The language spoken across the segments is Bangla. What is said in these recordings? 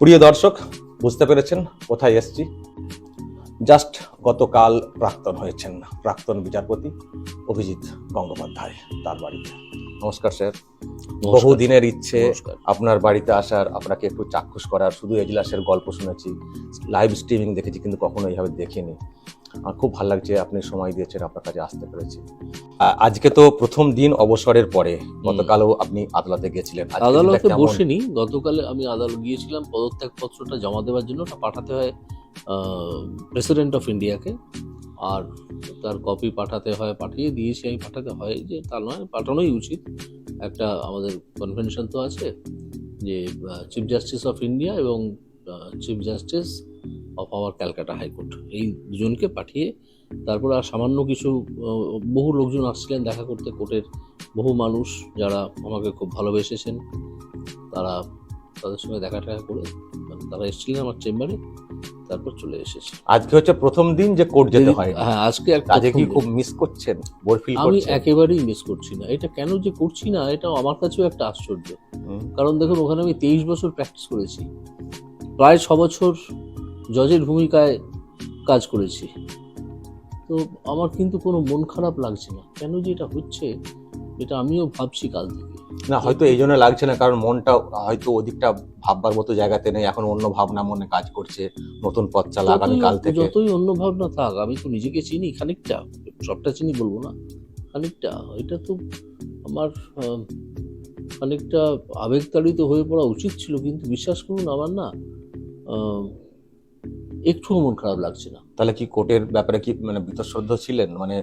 প্রিয় দর্শক, বুঝতে পেরেছেন কোথায় এসছি। জাস্ট গতকাল প্রাক্তন বিচারপতি অভিজিৎ গঙ্গোপাধ্যায় তার বাড়িতে। নমস্কার স্যার। বহুদিনের ইচ্ছে আপনার বাড়িতে আসার, আপনাকে একটু চাক্ষুষ করার। শুধু এজলাসের গল্প শুনেছি, লাইভ স্ট্রিমিং দেখেছি, কিন্তু কখনো এইভাবে দেখিনি। আমার খুব ভালো লাগছে আপনি সময় দিয়েছেন, আপনার কাছে আসতে পেরেছি। আজকে তো প্রথম দিন অবসরের পরে, গতকালও আপনি আদালতে গেছিলেন। আদালতে বসিনি, গতকালে আমি আদালত গিয়েছিলাম পদত্যাগ পত্রটা জমা দেওয়ার জন্য। ওটা পাঠাতে হয় প্রেসিডেন্ট অফ ইন্ডিয়াকে, আর তার কপি পাঠাতে হয়, পাঠিয়ে দিয়েছি আমি। পাঠাতে হয় যে তা নয়, পাঠানোই উচিত। একটা আমাদের কনভেনশন তো আছে যে চিফ জাস্টিস অফ ইন্ডিয়া এবং chief justice of our Calcutta high court, এই দুজনকে পাঠিয়ে তারপর আর সামান্য কিছু বহু লোকজন আসছিলেন দেখা করতে, কোর্টের বহু মানুষ যারা আমাকে খুব ভালোবেসেছেন, তাদের সঙ্গে দেখা করে তারা এসেছিলেন আমার চেম্বারে, তারপর চলে এসেছে। আজকে হচ্ছে প্রথম দিন যে কোর্ট যেতে হয়। হ্যাঁ, আজকে কি খুব মিস করছেন? আমি একেবারেই মিস করছি না। এটা কেন যে করছি না, এটা আমার কাছেও একটা আশ্চর্য। কারণ দেখুন, ওখানে আমি 23 বছর প্র্যাকটিস করেছি, প্রায় 6 বছর জজের ভূমিকায় কাজ করেছি। তো আমার কিন্তু কোনো মন খারাপ লাগছে না। কেন যে এটা হচ্ছে, এটা আমিও ভাবছি কাল থেকে। না, হয়তো এই জন্য লাগছে না কারণ মনটা হয়তো ওদিকটা ভাববার মতো জায়গাতে নেই, এখন অন্য ভাবনা মনে কাজ করছে। নতুন পথ চালা আগামী কাল থেকে। যতই অন্য ভাবনা থাক, আমি তো নিজেকে চিনি খানিকটা, সবটা চিনি বলবো না, খানিকটা। এটা তো আমার খানিকটা আবেগতাড়িত হয়ে পড়া উচিত ছিল, কিন্তু বিশ্বাস করুন আমার না একটুও মন খারাপ লাগছে না। তাহলে কি কোর্টের ব্যাপারে কি মানে বীতশ্রদ্ধ ছিলেন? মানে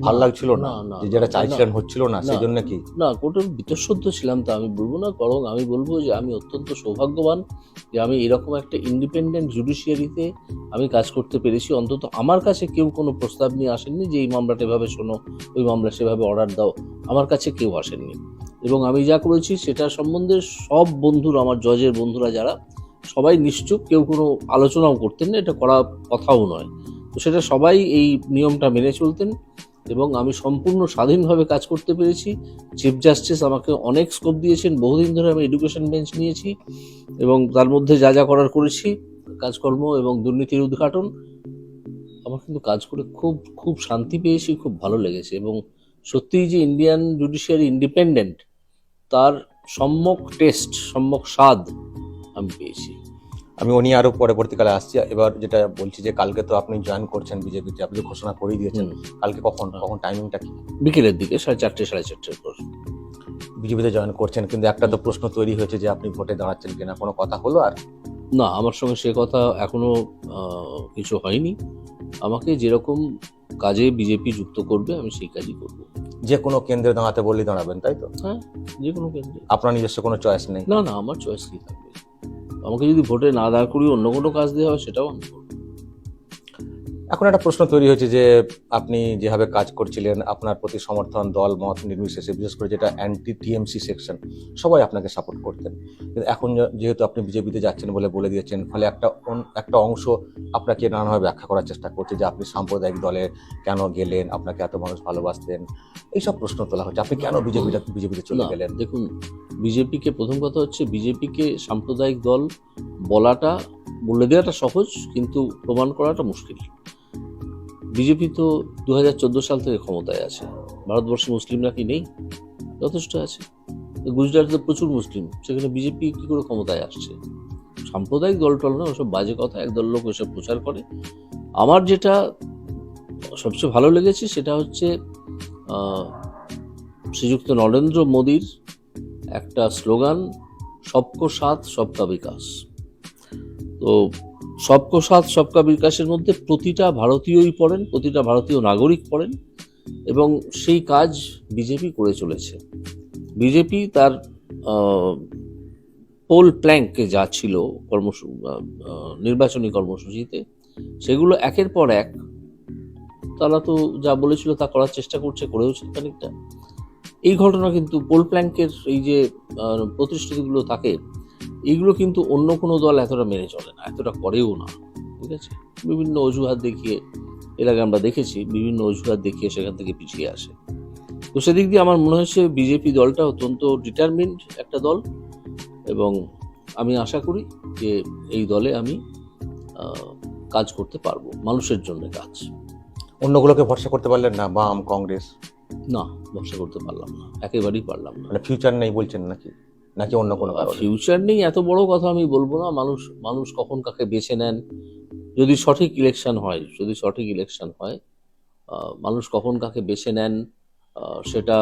ভালো লাগছিল না, যেটা চাইছিলেন হচ্ছিল না, সেই জন্য কি? না, কোর্টের বীতশ্রদ্ধ ছিলাম তা আমি বলবো না, বরং আমি বলবো যে আমি অত্যন্ত সৌভাগ্যবান যে আমি এরকম একটা ইন্ডিপেন্ডেন্ট জুডিশিয়ারিতে আমি কাজ করতে পেরেছি। অন্তত আমার কাছে কেউ কোনো প্রস্তাব নিয়ে আসেননি যে এই মামলাটা এভাবে শোনো, ওই মামলা সেভাবে অর্ডার দাও। আমার কাছে কেউ আসেননি, এবং আমি যা করেছি সেটা সম্বন্ধে সব বন্ধুরা, আমার জজের বন্ধুরা যারা, সবাই নিশ্চুপ, কেউ কোনো আলোচনাও করতেন না, এটা করা কথাও নয়। তো সেটা সবাই এই নিয়মটা মেনে চলতেন, এবং আমি সম্পূর্ণ স্বাধীনভাবে কাজ করতে পেরেছি। চিফ জাস্টিস আমাকে অনেক স্কোপ দিয়েছেন। বহুদিন ধরে আমি এডুকেশন বেঞ্চ নিয়েছি, এবং তার মধ্যে যা যা করার করেছি, কাজকর্ম এবং দুর্নীতির উদ্ঘাটন। আমার কিন্তু কাজ করে খুব খুব শান্তি পেয়েছি, খুব ভালো লেগেছে, এবং সত্যিই যে ইন্ডিয়ান জুডিশিয়ারি ইন্ডিপেন্ডেন্ট, তার সম্যক টেস্ট, সম্যক স্বাদ আমি পেয়েছি। আমি উনি আরো পরবর্তীকালে আসছি। এবার যেটা বলছি যে কালকে তো আপনি জয়েন করছেন বিজেপিতে, আপনি ঘোষণা করেই দিয়েছেন। কালকে কখন টাইমিংটা কি? বিকেলের দিকে 4:30 সাড়ে 4:30 পর বিজেপিতে জয়েন করছেন। কিন্তু একটা তো প্রশ্ন তৈরি হয়েছে যে আপনি ভোটে দাঁড়াচ্ছেন কিনা, কোনো কথা হলো? আর না, আমার সঙ্গে সে কথা এখনো কিছু হয়নি। আমাকে যেরকম কাজে বিজেপি যুক্ত করবে আমি সেই কাজই করব। যে কোনো কেন্দ্রে দাঁড়াতে বললেই দাঁড়াবেন, তাই তো? হ্যাঁ, যে কোনো কেন্দ্রে। আপনার নিজস্ব কোনো চয়েস নেই? না, আমার চয়েস কি থাকবে? আমাকে যদি ভোটে না দাঁড় করিয়ে অন্য কোনো কাজ দেওয়া হয়, সেটাও আমি করব। এখন একটা প্রশ্ন তৈরি হয়েছে যে আপনি যেভাবে কাজ করছিলেন, আপনার প্রতি সমর্থন দল মত নির্বিশেষে, বিশেষ করে যেটা অ্যান্টি টিএমসি সেকশন, সবাই আপনাকে সাপোর্ট করতেন। কিন্তু এখন যেহেতু আপনি বিজেপিতে যাচ্ছেন বলে দিয়েছেন, ফলে একটা অংশ আপনাকে নানাভাবে ব্যাখ্যা করার চেষ্টা করছে যে আপনি সাম্প্রদায়িক দলে কেন গেলেন, আপনাকে এত মানুষ ভালোবাসতেন, এইসব প্রশ্ন তোলা হচ্ছে। আপনি কেন বিজেপিতে চলে গেলেন? দেখুন, বিজেপিকে, প্রথম কথা হচ্ছে বিজেপিকে সাম্প্রদায়িক দল বলে দেওয়াটা সহজ, কিন্তু প্রমাণ করাটা মুশকিল। বিজেপি তো 2014 সাল থেকে ক্ষমতায় আছে। ভারতবর্ষে মুসলিমরা কি নেই? যথেষ্ট আছে। গুজরাটে তো প্রচুর মুসলিম, সেখানে বিজেপি কি করে ক্ষমতায় আসছে? সাম্প্রদায়িক দল না, ওসব বাজে কথা, একদল লোক ওসব প্রচার করে। আমার যেটা সবচেয়ে ভালো লেগেছে সেটা হচ্ছে শ্রীযুক্ত নরেন্দ্র মোদীর একটা স্লোগান, সবকো সাথ সবকা বিকাশ। তো সবকো সাথ সবকা বিকাশের মধ্যে প্রতিটা ভারতীয়ই পড়েন, প্রতিটা ভারতীয় নাগরিক পড়েন, এবং সেই কাজ বিজেপি করে চলেছে। বিজেপি তার পোল প্ল্যাঙ্কে যা ছিল নির্বাচনী কর্মসূচিতে, সেগুলো একের পর এক তারা তো যা বলেছিল তা করার চেষ্টা করছে, করেওছে খানিকটা। এই ঘটনা কিন্তু পোল প্ল্যাঙ্কের এই যে প্রতিশ্রুতিগুলো থাকে, এইগুলো কিন্তু অন্য কোনো দল এতটা মেনে চলে না, এতটা করেও না। ঠিক আছে, বিভিন্ন অজুহাত দেখিয়ে, এর আগে আমরা দেখেছি, বিভিন্ন অজুহাত দেখিয়ে সেখান থেকে পিছিয়ে আসে। তো সেদিক দিয়ে আমার মনে হচ্ছে বিজেপি দলটা অত্যন্ত ডিটারমিন্ড একটা দল, এবং আমি আশা করি যে এই দলে আমি কাজ করতে পারবো, মানুষের জন্য কাজ। অন্যগুলোকে ভরসা করতে পারলেন না, বাম কংগ্রেস? না, ভরসা করতে পারলাম না, একেবারেই পারলাম না। মানে ফিউচার নেই বলছেন নাকি, নাকি অন্য কোনো কারণে? ফিউচার নেই এত বড় কথা আমি বলবো না। মানুষ কখন কাকে বেছে নেন, যদি সঠিক ইলেকশন হয়, মানুষ কখন কাকে বেছে নেন সেটা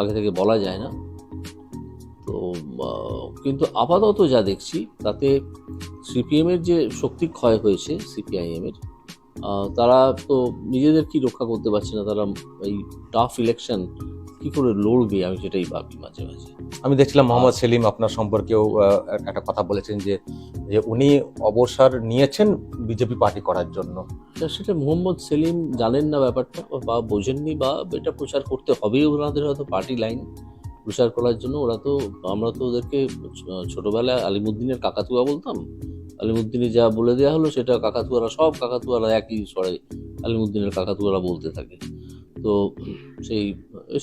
আগে থেকে বলা যায় না। তো কিন্তু আপাতত যা দেখছি তাতে সিপিএম এর যে শক্তি ক্ষয় হয়েছে, সিপিআইএম এর তারা তো নিজেদের কি রক্ষা করতে পারছে না। তারা এই টাফ ইলেকশন কি করে লড়বে, আমি সেটাই ভাবি মাঝে মাঝে। আমি দেখছিলাম মোহাম্মদ সেলিম আপনার সম্পর্কেও একটা কথা বলেছেন যে যে উনি অবসর নিয়েছেন বিজেপি পার্টি করার জন্য। সেটা মোহাম্মদ সেলিম জানেন না ব্যাপারটা, বা বোঝেননি, বা এটা প্রচার করতে হবেই ওনাদের হয়তো পার্টি লাইন প্রচার করার জন্য। আমরা তো ওদেরকে ছোটবেলায় আলিমুদ্দিনের কাকাতুয়া বলতাম। আলিমুদ্দিনে যা বলে দেওয়া হলো সেটা সব কাকাতুয়ারা একই স্বরে আলিমুদ্দিনের কাকাতুয়ারা বলতে থাকে। তো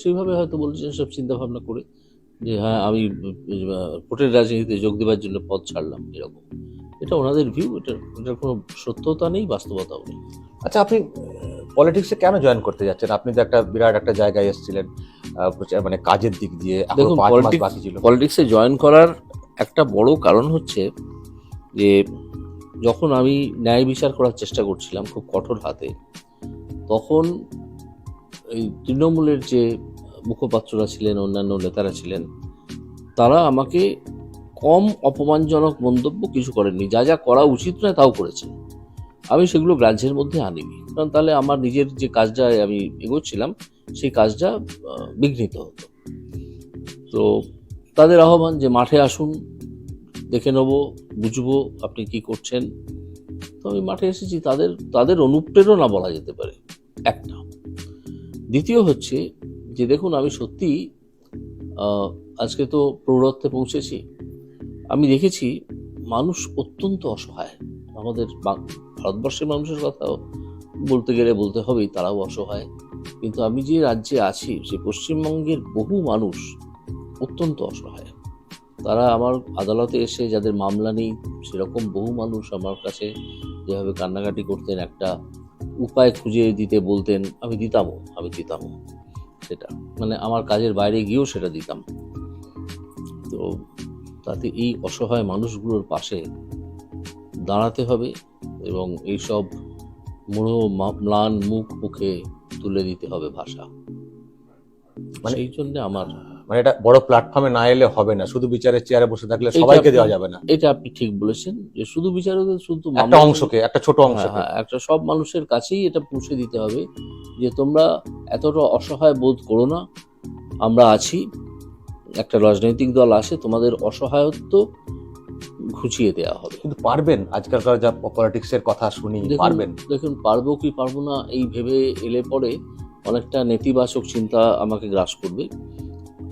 সেইভাবে হয়তো বলেছেন সব চিন্তা ভাবনা করে যে হ্যাঁ আমি ভোটের রাজনীতিতে যোগ দেওয়ার জন্য পথ ছাড়লাম, এরকম। এটা ওনাদের ভিউ, এটার কোনো সত্যতা নেই, বাস্তবতাও নেই। আচ্ছা, আপনি পলিটিক্সে কেন জয়েন করতে যাচ্ছেন? আপনি তো একটা বিরাট একটা জায়গায় এসেছিলেন, মানে কাজের দিক দিয়ে, এখন দেখুন, 5 মাস বাকি ছিল। পলিটিক্সে জয়েন করার একটা বড় কারণ হচ্ছে যে যখন আমি ন্যায় বিচার করার চেষ্টা করছিলাম খুব কঠোর হাতে, তখন এই তৃণমূলের যে মুখপাত্ররা ছিলেন, অন্যান্য নেতারা ছিলেন, তারা আমাকে কম অপমানজনক মন্তব্য কিছু করেননি। যা যা করা উচিত নয় তাও করেছেন। আমি সেগুলো গ্রাহ্যের মধ্যে আনিনি, কারণ তাহলে আমার নিজের যে কাজটা আমি এগোচ্ছিলাম সেই কাজটা বিঘ্নিত হতো। তো তাদের আহ্বান যে মাঠে আসুন, দেখে নেব, বুঝবো আপনি কি করছেন। তো আমি মাঠে এসেছি, তাদের অনুপ্রেরণা বলা যেতে পারে একটা। দ্বিতীয় হচ্ছে যে দেখুন, আমি সত্যি আজকে তো প্রৌঢ়ত্বে পৌঁছেছি। আমি দেখেছি মানুষ অত্যন্ত অসহায়। আমাদের ভারতবর্ষের মানুষের কথাও বলতে গেলে বলতে হবেই, তারাও অসহায়। কিন্তু আমি যে রাজ্যে আছি, সে পশ্চিমবঙ্গের বহু মানুষ অত্যন্ত অসহায়। তারা আমার আদালতে এসে যাদের মামলা নেই, সেরকম বহু মানুষ আমার কাছে যেভাবে কান্নাকাটি করতেন, একটা উপায় খুঁজে দিতে বলতেন, আমি দিতামও। সেটা মানে আমার কাজের বাইরে গিয়েও সেটা দিতাম। তো তাতে এই অসহায় মানুষগুলোর পাশে দাঁড়াতে হবে এবং এইসব ম্লান মুখে তুলে দিতে হবে ভাষা। মানে সেই জন্য আমার মানে এটা বড় প্ল্যাটফর্মে না এলে হবে না, শুধু বিচারের চেয়ারে বসে থাকলে সবাইকে দেওয়া যাবে না। এটা আপনি ঠিক বলেছেন যে শুধু বিচারকের, শুধু একটা অংশকে, একটা ছোট অংশকে, একটা সব মানুষের কাছেই এটা পৌঁছে দিতে হবে যে তোমরা এতটা অসহায় বোধ করো না, আমরা আছি। একটা রাজনৈতিক দল আসে, তোমাদের অসহায়ত্ব ঘুচিয়ে দেওয়া হবে। কিন্তু পারবেন? আজকালকার যা পলিটিক্সের কথা শুনি, পারবেন? দেখুন, পারবো কি পারবো না এই ভেবে এলে পরে অনেকটা নেতিবাচক চিন্তা আমাকে গ্রাস করবে।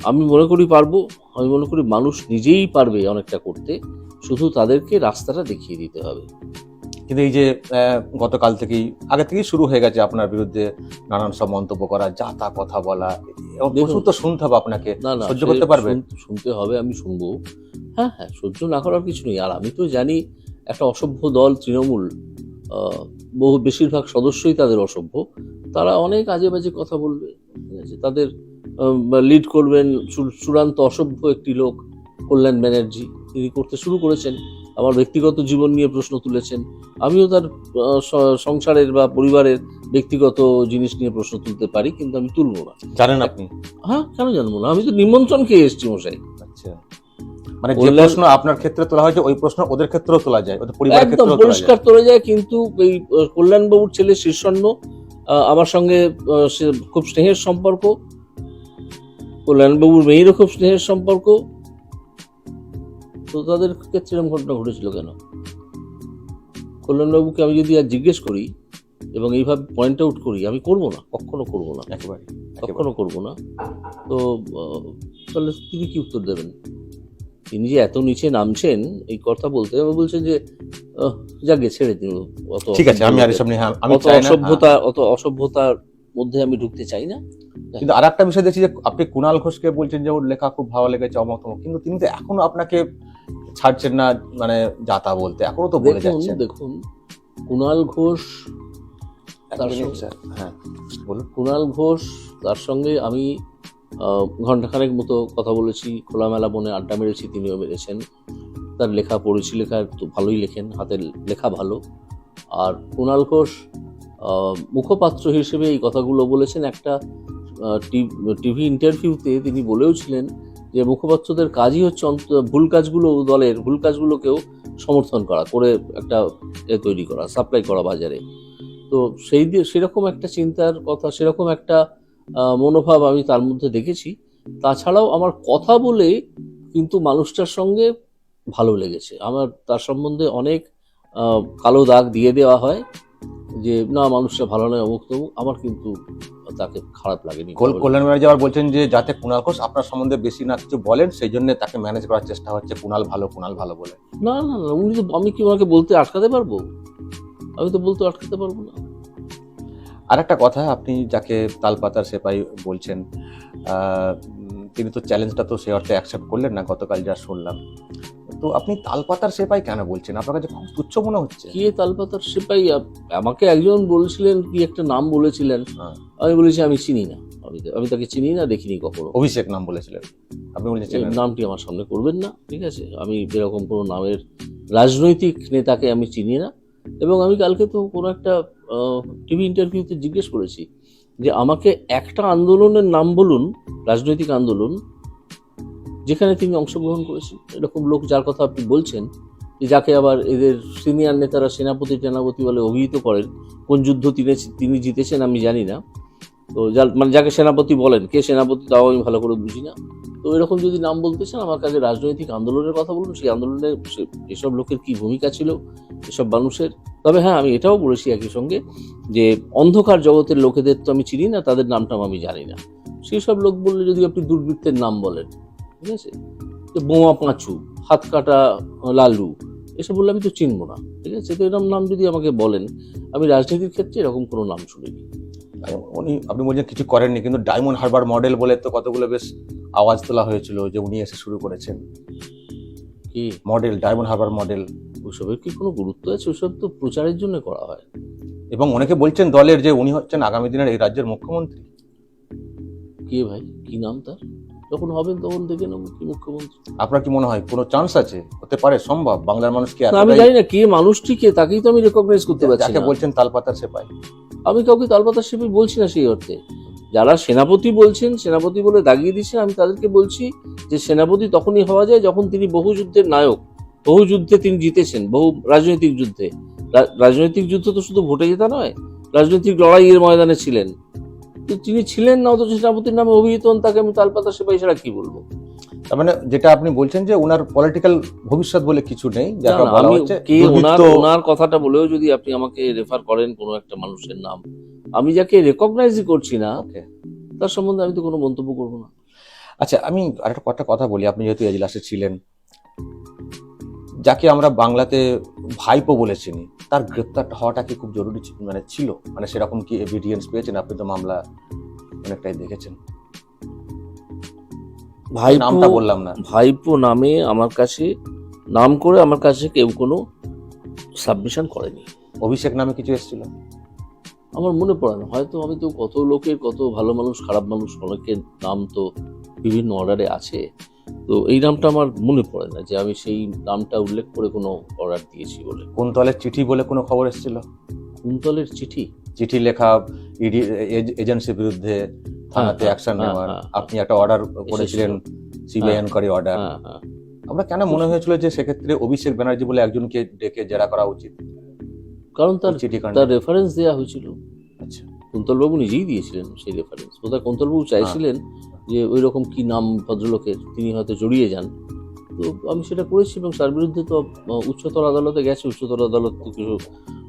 আমি মনে করি পারবো। আমি মনে করি মানুষ নিজেই পারবে অনেকটা করতে, শুধু তাদেরকে রাস্তাটা দেখিয়ে দিতে হবে। কিন্তু এই যে গতকাল থেকেই, আগে থেকেই শুরু হয়ে গেছে আপনার বিরুদ্ধে নানান সব মন্তব্য করা, যা তা কথা বলা, প্রচুর তো শুনতে হবে আপনাকে। না, সহ্য করতে পারবেন? শুনতে হবে, আমি শুনবো। হ্যাঁ, সহ্য না করার কিছু নেই। আর আমি তো জানি একটা অসভ্য দল তৃণমূল, বেশিরভাগ সদস্যই তাদের অসভ্য। তারা অনেক আজে বাজে কথা বলবে, ঠিক আছে? তাদের লিড করবেন চূড়ান্ত অসভ্য একটি লোক, কল্যাণ ব্যানার্জি। তিনি করতে শুরু করেছেন, আমার ব্যক্তিগত জীবন নিয়ে প্রশ্ন তুলেছেন। আমিও তার সংসারের বা পরিবারের ব্যক্তিগত জিনিস নিয়ে প্রশ্ন তুলতে পারি, কিন্তু আমি তুলবো না। জানেন আপনি? হ্যাঁ, কেন জানবো না? আমি তো নিমন্ত্রণ খেয়ে এসেছি মশাই। আচ্ছা, মানে যে প্রশ্ন আপনার ক্ষেত্রে তোলা হয়েছে ওই প্রশ্ন ওদের ক্ষেত্রেও তোলা যায়, ওদের পরিবারের একদম ক্ষেত্রেও পরিষ্কার তোলা যায়। কিন্তু এই কল্যাণবাবুর ছেলে শীর্ষণ্য, আমার সঙ্গে খুব স্নেহের সম্পর্ক, কল্যাণবাবুর মেয়েরও খুব স্নেহের সম্পর্ক। তো তাদের ক্ষেত্রে এরকম ঘটনা ঘটেছিল কেন? কল্যাণবাবুকে আমি যদি আর জিজ্ঞেস করি এবং এইভাবে পয়েন্ট আউট করি, আমি করবো না, কখনো করবো না, কখনো করবো না। তো তাহলে তিনি কি উত্তর দেবেন? তিনি যে এত নিচে নামছেন এই কথা বলতে, বলছেন যে যাকে ছেড়ে দিন, ঠিক আছে, আমি আর এসব নিয়ে আমি চাই না। অত অসভ্যতার মধ্যে আমি ঢুকতে চাই না। কিন্তু আরেকটা বিষয় দেখছি যে আপনি কুণাল ঘোষকে বলছেন যে ওর লেখা খুব ভালো লেগেছে, অমত, কিন্তু তিনি তো এখনো আপনাকে ছাড়ছেন না, মানে যাতা বলতে এখনো তো বলে যাচ্ছেন। দেখুন কুণাল ঘোষ, হ্যাঁ বলুন। কুণাল ঘোষ তার সঙ্গে আমি ঘন্টাখানেক মতো কথা বলেছি, খোলামেলা মনে আড্ডা মেরেছি, তিনিও মেরেছেন। তার লেখা পড়েছি, লেখা তো ভালোই লেখেন, হাতের লেখা ভালো। আর কুণাল ঘোষ মুখপাত্র হিসেবে এই কথাগুলো বলেছেন। একটা টিভি ইন্টারভিউতে তিনি বলেওছিলেন যে মুখপাত্রদের কাজই হচ্ছে ভুল কাজগুলো, দলের ভুল কাজগুলোকেও সমর্থন করা, করে একটা তৈরি করা, সাপ্লাই করা বাজারে। তো সেরকম একটা চিন্তার কথা, সেরকম একটা মনোভাব আমি তার মধ্যে দেখেছি। তাছাড়াও আমার কথা বলে কিন্তু মানুষটার সঙ্গে ভালো লেগেছে। আমার তার সম্বন্ধে অনেক কালো দাগ দিয়ে দেওয়া হয় যে না মানুষটা ভালো নয়, অমুক তমুক, আমার কিন্তু তাকে খারাপ লাগেনি। কল্যাণ ব্যানার্জি আবার বলছেন যে যাতে কুণাল ঘোষ আপনার সম্বন্ধে বেশি না কিছু বলেন, সেই জন্য তাকে ম্যানেজ করার চেষ্টা হচ্ছে, কুণাল ভালো বলে। না না না, উনি তো, আমি কি ওনাকে বলতে আটকাতে পারবো? আমি তো বলতে আটকাতে পারবো না। আর একটা কথা, আপনি যাকে তালপাতার সেপাই বলছেন, তিনি তো চ্যালেঞ্জটা তো সে অর্থে অ্যাকসেপ্ট করলেন না গতকাল যা শুনলাম। তো আপনি তালপাতার সেপাই কেন বলছেন? আপনার কাছে খুব তুচ্ছ মনে হচ্ছে? কি তালপাতার সেপাই? আমাকে একজন বলেছিলেন, কি একটা নাম বলেছিলেন, আমি বলেছি আমি চিনি না, আমি তাকে চিনি না, দেখিনি কখনো। অভিষেক নাম বলেছিলেন, আপনি বলেছেন নামটি আমার সামনে করবেন না, ঠিক আছে? আমি এরকম কোনো নামের রাজনৈতিক নেতাকে আমি চিনি না। এবং আমি কালকে তো কোনো একটা টিভি ইন্টারভিউতে জিজ্ঞেস করেছি যে আমাকে একটা আন্দোলনের নাম বলুন, রাজনৈতিক আন্দোলন যেখানে তিনি অংশগ্রহণ করেছেন। এরকম লোক যার কথা আপনি বলছেন, যে যাকে আবার এদের সিনিয়র নেতারা সেনাপতি বলে অভিহিত করেন, কোন যুদ্ধ তিনি জিতেছেন আমি জানি না। তো মানে যাকে সেনাপতি বলেন, কে সেনাপতি তাও আমি ভালো করে বুঝি না। তো এরকম যদি নাম বলতে চান, আমার কাছে রাজনৈতিক আন্দোলনের কথা বলুন, সেই আন্দোলনে এসব লোকের কি ভূমিকা ছিল, এসব মানুষের। তবে হ্যাঁ, আমি এটাও বলেছি একই সঙ্গে যে অন্ধকার জগতের লোকেদের তো আমি চিনি না, তাদের নামটাও আমি জানি না। সেই সব লোক বললে যদি আপনি দুর্বৃত্তের নাম বলেন, ঠিক আছে, বোমা পাঁচু, হাত কাটা লালু, এসব বললে আমি তো চিনবো না, ঠিক আছে? তো এরকম নাম যদি আমাকে বলেন, আমি রাজনীতির ক্ষেত্রে এরকম কোনো নাম শুনিনি। আপনি বলছেন কিছু করেননি, কিন্তু ডায়মন্ড হারবার মডেল বলে তো কতগুলো বেশ আওয়াজ তোলা হয়েছিল যে উনি এসে শুরু করেছেন। কি মডেল, ডায়মন্ড হারবার মডেল, ওসবের কি কোনো গুরুত্ব আছে? ওসব তো প্রচারের জন্য করা হয়। এবং অনেকে বলছেন দলের যে উনি হচ্ছেন আগামী দিনের এই রাজ্যের মুখ্যমন্ত্রী। কে ভাই, কি নাম তার? যখন হবেন তখন দেখে নেব কি মুখ্যমন্ত্রী। আপনার কি মনে হয় কোনো চান্স আছে, হতে পারে, সম্ভব? বাংলার মানুষকে আমি জানি না কে মানুষটি, কে, তাকেই তো আমি রেকগনাইজ করতে পারছি যাকে না। বলছেন তালপাতার সেপাই, আমি কাউকে তালপাতার সেপাই বলছি না সেই অর্থে। যারা সেনাপতি বলছেন, সেনাপতি বলে দাগিয়ে দিচ্ছেন, আমি তাদেরকে বলছি যে সেনাপতি তখনই হওয়া যায় যখন তিনি বহু যুদ্ধের নায়ক, বহু যুদ্ধে তিনি জিতেছেন, বহু রাজনৈতিক যুদ্ধে। রাজনৈতিক যুদ্ধ তো শুধু ভোটে জেতা নয়, রাজনৈতিক লড়াইয়ের ময়দানে ছিলেন। তিনি ছিলেন না, অথচ সেনাপতির নামে অভিহিত হন, তাকে আমি তালপাতার সেপাই ছাড়া কি বলবো? তার মানে যেটা আপনি বলছেন যে ওনার পলিটিক্যাল ভবিষ্যৎ বলে কিছু নেই, যাকে বলা আমি হচ্ছে কে, ওনার কথাটা বলেও যদি আপনি আমাকে রেফার করেন কোনো একটা মানুষের নাম, আমি যাকে রেকগনাইজই করছি না তার সম্বন্ধে আমি তো কোনো মন্তব্য করবো না। আচ্ছা, আমি আরেকটা কথা বলি, আপনি যেহেতু এজলাসে ছিলেন, যাকে আমরা বাংলাতে ভাইপো বলে চিনি, তার গ্রেপ্তার হওয়াটা কি খুব জরুরি ছিল? মানে সেরকম কি এভিডেন্স পেয়েছেন? আপনি তো মামলা অনেকটাই দেখেছেন। নামটা বললাম না। ভাইপো নামে আমার কাছে, নাম করে আমার কাছে কেউ কোনো সাবমিশন করেনি। অভিষেক নামে কিছু এসেছিল? আমার মনে পড়ে না, হয়তো। আমি তো কত লোকের, কত ভালো মানুষ, খারাপ মানুষ, অনেকের নাম তো বিভিন্ন অর্ডারে আছে, তো এই নামটা আমার মনে পড়ে না যে আমি সেই নামটা উল্লেখ করে কোনো অর্ডার দিয়েছি বলে। কুন্তলের চিঠি বলে কোনো খবর এসেছিল? কুন্তলের চিঠি লেখা, ইডি এজেন্সির বিরুদ্ধে থানাতে অ্যাকশন নেওয়ার, আপনি একটা অর্ডার করেছিলেন, সিবিআই এনকোয়ারি অর্ডার। আমরা কেন মনে হয়েছিল যে সেক্ষেত্রে অভিষেক ব্যানার্জি বলে একজনকে ডেকে জেরা করা উচিত? কারণ তার রেফারেন্স দেওয়া হয়েছিল। আচ্ছা, কুন্তলবাবু নিজেই দিয়েছিলেন সেই রেফারেন্স। বোধহয় কুন্তলবাবু চাইছিলেন যে ওই রকম কি নাম ভদ্রলোকের, তিনি হয়তো জড়িয়ে যান। তো আমি সেটা করেছি, এবং তার বিরুদ্ধে তো উচ্চতর আদালতে গেছে, উচ্চতর আদালত তো কিছু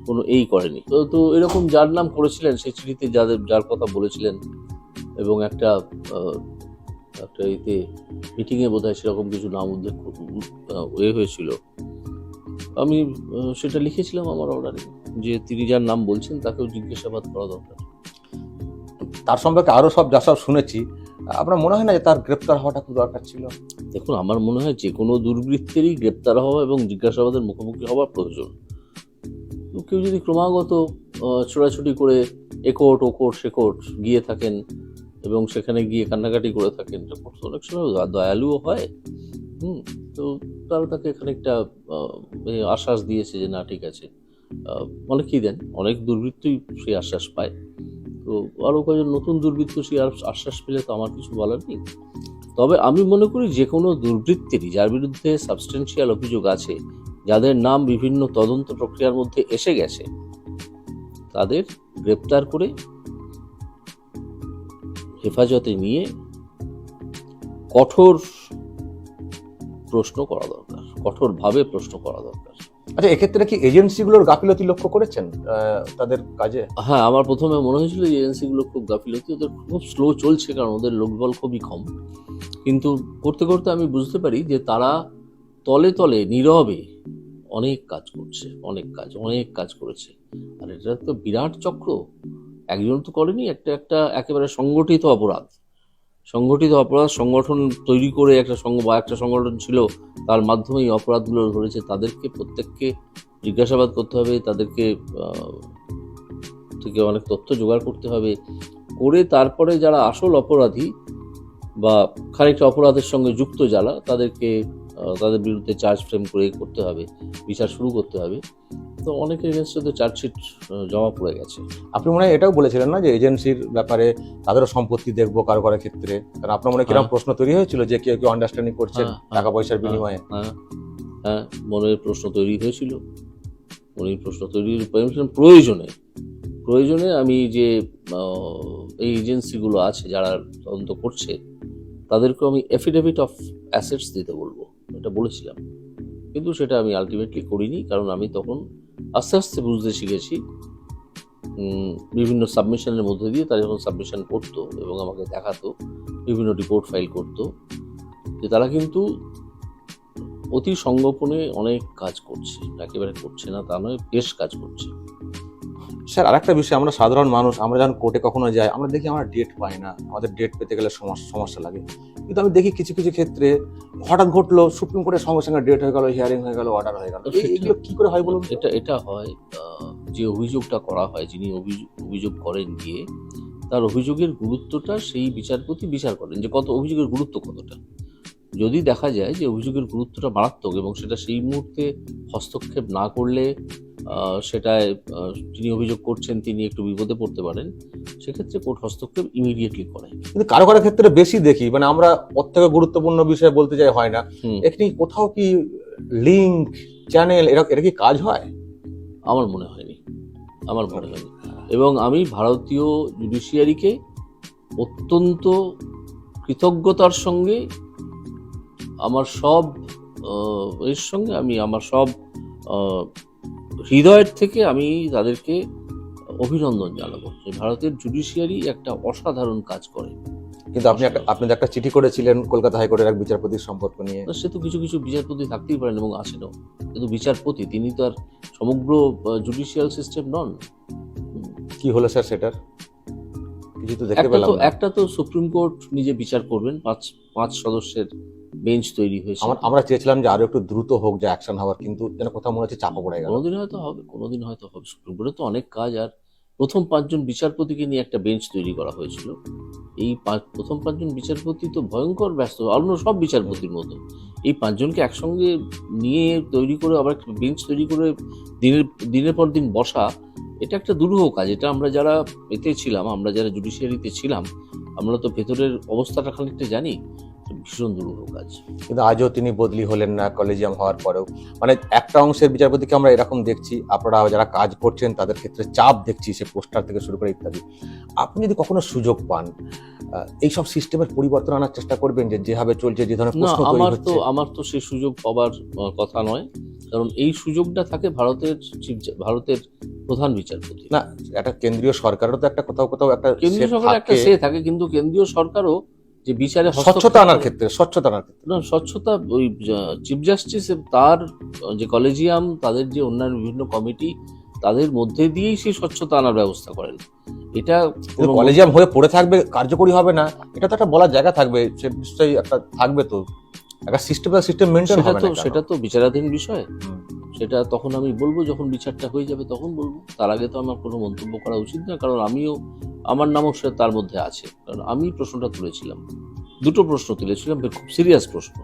কোনো করেনি। তো এরকম যার নাম করেছিলেন সেই চিঠিতে, যার কথা বলেছিলেন, এবং একটা এতে মিটিংয়ে বোধহয় সেরকম কিছু নাম উল্লেখ হয়েছিল। আমি সেটা লিখেছিলাম আমার অর্ডারে, যে তিনি যার নাম বলছেন তাকেও জিজ্ঞাসাবাদ করা দরকার। তার সম্পর্কে আরো যা সব শুনেছি, আপনার মনে হয় না যে তার গ্রেপ্তার হওয়াটা খুব দরকার ছিল? দেখুন, আমার মনে হয় যে কোনো দুর্বৃত্তেরই গ্রেপ্তার হওয়া এবং জিজ্ঞাসাবাদের মুখোমুখি হওয়া প্রয়োজন। তো কেউ যদি ক্রমাগত ছোটাছুটি করে এ কোর্ট ও কোর্ট সে কোর্ট গিয়ে থাকেন এবং সেখানে গিয়ে কান্নাকাটি করে থাকেন, তখন তো অনেক সময় দয়ালুও হয়। তো তারা তাকে খানিকটা আশ্বাস দিয়েছে যে না ঠিক আছে। অনেকেই দেন, অনেক দুর্বৃত্তই সেই আশ্বাস পায়। তো আরও কয়েকজন নতুন দুর্বৃত্ত সেই আশ্বাস পেলে তো আমার কিছু বলার নেই। তবে আমি মনে করি যে কোনো দুর্বৃত্তেরই যার বিরুদ্ধে সাবস্টেন্সিয়াল অভিযোগ আছে, যাদের নাম বিভিন্ন তদন্ত প্রক্রিয়ার মধ্যে এসে গেছে, তাদের গ্রেপ্তার করে হেফাজতে নিয়ে কঠোর প্রশ্ন করা দরকার, কঠোরভাবে প্রশ্ন করা দরকার। আচ্ছা, এক্ষেত্রে কি এজেন্সিগুলোর গাফিলতি লক্ষ্য করেছেন তাদের কাজে? হ্যাঁ, আমার প্রথমে মনে হয়েছিল যে এজেন্সিগুলো খুব গাফিলতি, ওদের খুব স্লো চলছে, কারণ ওদের লোকবল খুবই কম। কিন্তু করতে করতে আমি বুঝতে পারি যে তারা তলে তলে নীরবে অনেক কাজ করছে, অনেক কাজ করেছে। আর এটা তো বিরাট চক্র, একজন তো করেনি, একটা একেবারে সংগঠিত অপরাধ, সংগঠন তৈরি করে একটা সংগঠন ছিল, তার মাধ্যমেই অপরাধগুলো ধরেছে। তাদেরকে প্রত্যেককে জিজ্ঞাসাবাদ করতে হবে, তাদেরকে থেকে অনেক তথ্য জোগাড় করতে হবে, করে তারপরে যারা আসল অপরাধী বা খানিকটা অপরাধের সঙ্গে যুক্ত যারা, তাদেরকে তাদের বিরুদ্ধে চার্জ ফ্রেম করে করতে হবে, বিচার শুরু করতে হবে। তো অনেকের এগেনস্টে তো চার্জশিট জমা পড়ে গেছে। আপনি মনে হয় এটাও বলেছিলেন না যে এজেন্সির ব্যাপারে তাদেরও সম্পত্তি দেখবো কারো কারো ক্ষেত্রে, কারণ আপনার মনে কিরকম প্রশ্ন তৈরি হয়েছিল যে কেউ কেউ আন্ডারস্ট্যান্ডিং করছেন টাকা পয়সার বিনিময়ে? হ্যাঁ, মনের প্রশ্ন তৈরি হয়েছিল। মনের প্রশ্ন তৈরির প্রয়োজনে আমি যে এই এজেন্সিগুলো আছে যারা তদন্ত করছে, তাদেরকে আমি এফিডেভিট অফ অ্যাসেটস দিতে বলবো, এটা বলেছিলাম। কিন্তু সেটা আমি আলটিমেটলি করিনি, কারণ আমি তখন আস্তে আস্তে বুঝতে শিখেছি বিভিন্ন সাবমিশনের মধ্যে দিয়ে তারা যখন সাবমিশন করতো এবং আমাকে দেখাতো, বিভিন্ন রিপোর্ট ফাইল করতো, যে তারা কিন্তু অতি সংগোপনে অনেক কাজ করছে, একেবারে করছে না তা নয়, বেশ কাজ করছে। স্যার, আরেকটা বিষয়, আমরা সাধারণ মানুষ, আমরা যখন কোর্টে কখনো যাই, আমরা দেখি আমরা ডেট পাই না, আমাদের ডেট পেতে গেলে সমস্যা লাগে। কিন্তু আমি দেখি কিছু কিছু ক্ষেত্রে হঠাৎ ঘটলো, সুপ্রিম কোর্টের সঙ্গে সঙ্গে ডেট হয়ে গেল, হিয়ারিং হয়ে গেল, অর্ডার হয়ে গেল। এগুলো কি করে হয় বলুন? এটা হয়, যে অভিযোগটা করা হয়, যিনি অভিযোগ করেন গিয়ে, তার অভিযোগের গুরুত্বটা সেই বিচারপতি বিচার করেন যে কত অভিযোগের গুরুত্ব কতটা। যদি দেখা যায় যে অভিযোগের গুরুত্বটা মারাত্মক এবং সেটা সেই মুহূর্তে হস্তক্ষেপ না করলে সেটায় যিনি অভিযোগ করছেন তিনি একটু বিপদে পড়তে পারেন, সেক্ষেত্রে কোর্ট হস্তক্ষেপ ইমিডিয়েটলি করে। কিন্তু কারো কারো ক্ষেত্রে বেশি দেখি, মানে আমরা ওর থেকে গুরুত্বপূর্ণ বিষয় বলতে যাই হয় না, এখানে কোথাও কি লিঙ্ক চ্যানেল এটা কি কাজ হয়? আমার মনে হয়নি। এবং আমি ভারতীয় জুডিশিয়ারিকে অত্যন্ত কৃতজ্ঞতার সঙ্গে আমার সব হৃদয়ের থেকে আমি তাদেরকে অভিনন্দন জানাবো যে ভারতের জুডিশিয়ারি একটা অসাধারণ কাজ করে। কিন্তু আপনি একটা চিঠি করেছিলেন কলকাতা হাইকোর্টের এক বিচারপতির সম্পর্ক নিয়ে। সে তো কিছু কিছু বিচারপতি থাকতেই পারেন এবং আছেনও, কিন্তু বিচারপতি তিনি তো আর সমগ্র জুডিশিয়াল সিস্টেম নন। কি হলো স্যার সেটার? কিছু তো দেখতে পেলাম না। একটা তো সুপ্রিম কোর্ট নিজে বিচার করবেন, পাঁচ সদস্যের বেঞ্চ তৈরি হয়েছে। আমরা চেয়েছিলাম যে আরো একটু দ্রুত হোক, যে অ্যাকশন হওয়ার, কিন্তু যেন কোথাও মনে হচ্ছে চাপা পড়ে গেল। কোনোদিন হয়তো হবে। সুপ্রিম কোর্টে তো অনেক কাজ, আর প্রথম 5 জন বিচারপতিকে নিয়ে একটা বেঞ্চ তৈরি করা হয়েছিল। এই প্রথম 5 জন বিচারপতি তো ভয়ঙ্কর ব্যস্ত, অন্য সব বিচারপতির মতো। এই 5 জনকে একসঙ্গে নিয়ে তৈরি করে আবার একটা বেঞ্চ তৈরি করে দিনের পর দিন বসা, এটা একটা দুরূহ কাজ। এটা আমরা যারা যারা জুডিশিয়ারিতে ছিলাম, আমরা তো ভেতরের অবস্থাটা খানিকটা জানি। ভীষণ দুরূহ কাজ। কিন্তু আজও তিনি বদলি হলেন না কলেজিয়াম হওয়ার পরেও। মানে একটা অংশের বিচারপতিকে আমরা এরকম দেখছি, আপনারা যারা কাজ করছেন তাদের ক্ষেত্রে চাপ দেখছি, সে পোস্টার থেকে শুরু করে ইত্যাদি। আপনি যদি কখনো সুযোগ পান, এইসব সিস্টেমের পরিবর্তন আনার চেষ্টা করবেন, যেভাবে চলছে, যে ধরনের প্রশ্ন তৈরি হচ্ছে? আমার তো সেই সুযোগ পাবার কথা নয়, কারণ এই সুযোগটা থাকে ভারতের প্রধান বিচারপতি। না, একটা কেন্দ্রীয় সরকারেরও তো একটা কোথাও একটা কেন্দ্রীয় সরকার একটা সে থাকে, কিন্তু কেন্দ্রীয় সরকারও যে বিচারে স্বচ্ছতা আনার ক্ষেত্রে না, স্বচ্ছতা ওই চিফ জাস্টিস তার যে কলেজিয়াম, তাদের যে অন্যান্য বিভিন্ন কমিটি, তাদের মধ্যে দিয়েই সেই স্বচ্ছতা আনার ব্যবস্থা করেন। এটা কলেজিয়াম হয়ে পড়ে থাকবে, কার্যকরী হবে না, এটা তো একটা বলার জায়গা থাকবে, সে নিশ্চয়ই একটা থাকবে। তো একটা সিস্টেম মেনটেন হবে না কেন? সেটা তো বিচারাধীন বিষয়। হুম। সেটা তখন আমি বলবো, যখন বিচারটা হয়ে যাবে তখন বলবো। তার আগে তো আমার কোনো মন্তব্য করা উচিত না, কারণ আমার নামও সে তার মধ্যে আছে। কারণ আমি প্রশ্নটা তুলেছিলাম, দুটো প্রশ্ন তুলেছিলাম, খুব সিরিয়াস প্রশ্ন।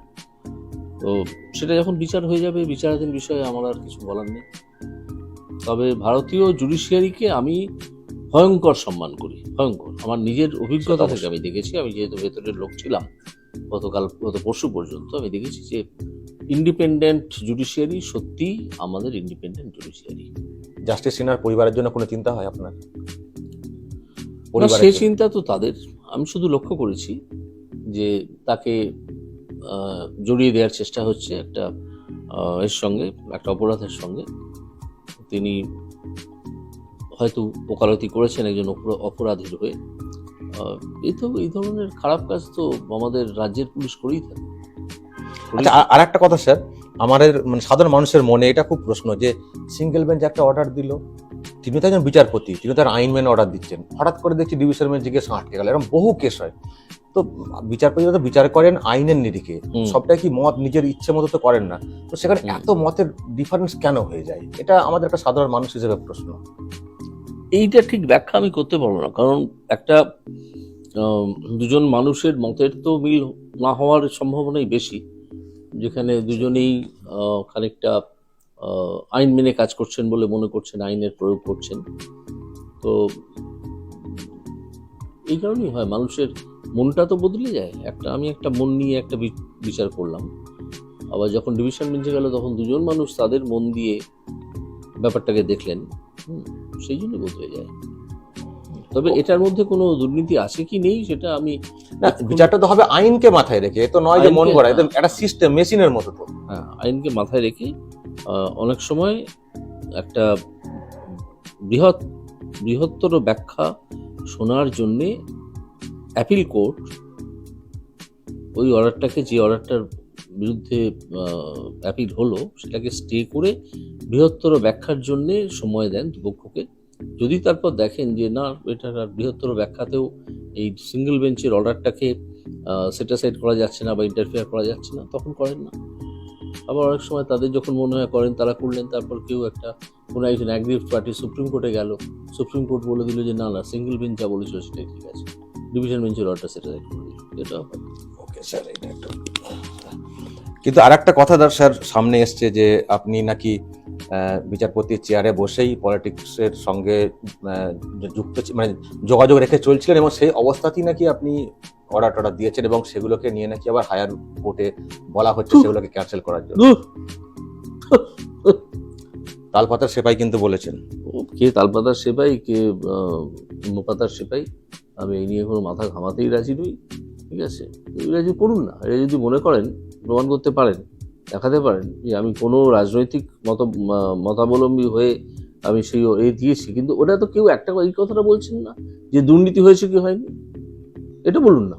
তো সেটা যখন বিচার হয়ে যাবে, বিচারাধীন বিষয়ে আমার আর কিছু বলার নেই। তবে ভারতীয় জুডিশিয়ারিকে আমি ভয়ঙ্কর সম্মান করি, ভয়ঙ্কর। আমার নিজের অভিজ্ঞতা থেকে আমি দেখেছি, আমি যেহেতু ভেতরের লোক ছিলাম গত পরশু পর্যন্ত, আমি দেখেছি যে ইন্ডিপেন্ডেন্ট জুডিশিয়ারি সত্যি আমাদের ইন্ডিপেন্ডেন্ট জুডিশিয়ারি। জাস্টিস সিনহার পরিবারের জন্য কোনো চিন্তা হয় আপনার? না, সেই চিন্তা তো তাদের। আমি শুধু লক্ষ্য করেছি যে তাকে জড়িয়ে দেওয়ার চেষ্টা হচ্ছে একটা এর সঙ্গে, একটা অপরাধের সঙ্গে। তিনি হয়তো ওকালতি করেছেন একজন অপরাধীর হয়ে। এই ধরনের খারাপ কাজ তো আমাদের রাজ্যের পুলিশ করেই থাকে। আচ্ছা, আর একটা কথা স্যার, আমাদের মানে সাধারণ মানুষের মনে এটা খুব প্রশ্ন যে সিঙ্গেল বেঞ্চ একটা অর্ডার দিল, তিনি তো একজন বিচারপতি, তিনি তার আইন মেনে অর্ডার দিচ্ছেন, হঠাৎ করে দেখছি ডিভিশন বেঞ্চ জিজ্ঞেস আটকে গেল। এরকম বহু কেস হয়। তো বিচারপতি তো বিচার করেন আইনের নিরিখে, সবটাই কি মত নিজের ইচ্ছে মতো তো করেন না, তো সেখানে এত মতের ডিফারেন্স কেন হয়ে যায়? এটা আমাদের একটা সাধারণ মানুষ হিসেবে প্রশ্ন। এইটা ঠিক ব্যাখ্যা আমি করতে পারবো না, কারণ একটা দুজন মানুষের মতের তো মিল না হওয়ার সম্ভাবনাই বেশি, যেখানে দুজনেই খানিকটা আইন মেনে কাজ করছেন বলে মনে করছেন, আইনের প্রয়োগ করছেন। তো এই কারণেই হয়, মানুষের মনটা তো বদলে যায়। আমি একটা মন নিয়ে একটা বিচার করলাম, আবার যখন ডিভিশন বেঞ্চে গেল তখন দুজন মানুষ তাদের মন দিয়ে ব্যাপারটাকে দেখলেন, সেই জন্য বদলে যায়। তবে এটার মধ্যে কোনো দুর্নীতি আছে কি নেই সেটা আমি, না, বিচারটা তো হবে আইনকে মাথায় রেখে, তো নয় যে মন গড়া, একদম একটা সিস্টেম মেশিনের মতো। তো হ্যাঁ, আইনকে মাথায় রেখে অনেক সময় একটা বৃহত্তর ব্যাখ্যা শোনার জন্যে অ্যাপিল কোর্ট ওই অর্ডারটাকে, যে অর্ডারটার বিরুদ্ধে অ্যাপিল হলো, সেটাকে স্টে করে বৃহত্তর ব্যাখ্যার জন্যে সময় দেন দুপক্ষকে। যদি তারপর দেখেন যে না, এটার বৃহত্তর ব্যাখ্যাতেও এই সিঙ্গেল বেঞ্চের অর্ডারটাকে সেটাসাইড করা যাচ্ছে না বা ইন্টারফেয়ার করা যাচ্ছে না, তখন করেন না। আবার অনেক সময় তাদের যখন মনে হয় করেন, তারা করলেন। তারপর কেউ কোনো একজন অ্যাগ্রিভড পার্টি সুপ্রিম কোর্টে গেল, সুপ্রিম কোর্ট বলে দিল যে না সিঙ্গেল বেঞ্চ যা বলেছিল সেটাই ঠিক আছে, ডিভিশন বেঞ্চের অর্ডার সেটাসাইড করে দিল। এটা ওকে স্যার, এটা একটা। কিন্তু আর একটা কথা স্যার সামনে এসছে যে আপনি নাকি বিচারপতির চেয়ারে বসেই পলিটিক্সের সঙ্গে যুক্ত, মানে যোগাযোগ রেখে চলছিলেন, এবং সেই অবস্থাতেই নাকি আপনি অর্ডার দিয়েছেন, এবং সেগুলোকে নিয়ে নাকি আবার হায়ার কোর্টে বলা হচ্ছে সেগুলোকে ক্যান্সেল করার জন্য। তালপাতার সেপাই কিন্তু বলেছেন। কে তালপাতার সেপাই, কে মোপাতার সেপাই, আমি এই নিয়ে কোনো মাথা ঘামাতেই রাজি নই। ঠিক আছে, এগুলো যদি করুন না, এটা যদি মনে করেন, প্রমাণ করতে পারেন, দেখাতে পারেন যে আমি কোনো রাজনৈতিক মতাবলম্বী হয়ে আমি সেই দিয়েছি, কিন্তু ওটা তো কেউ একটা এই কথাটা বলছেন না যে দুর্নীতি হয়েছে কি হয়নি, এটা বলুন না।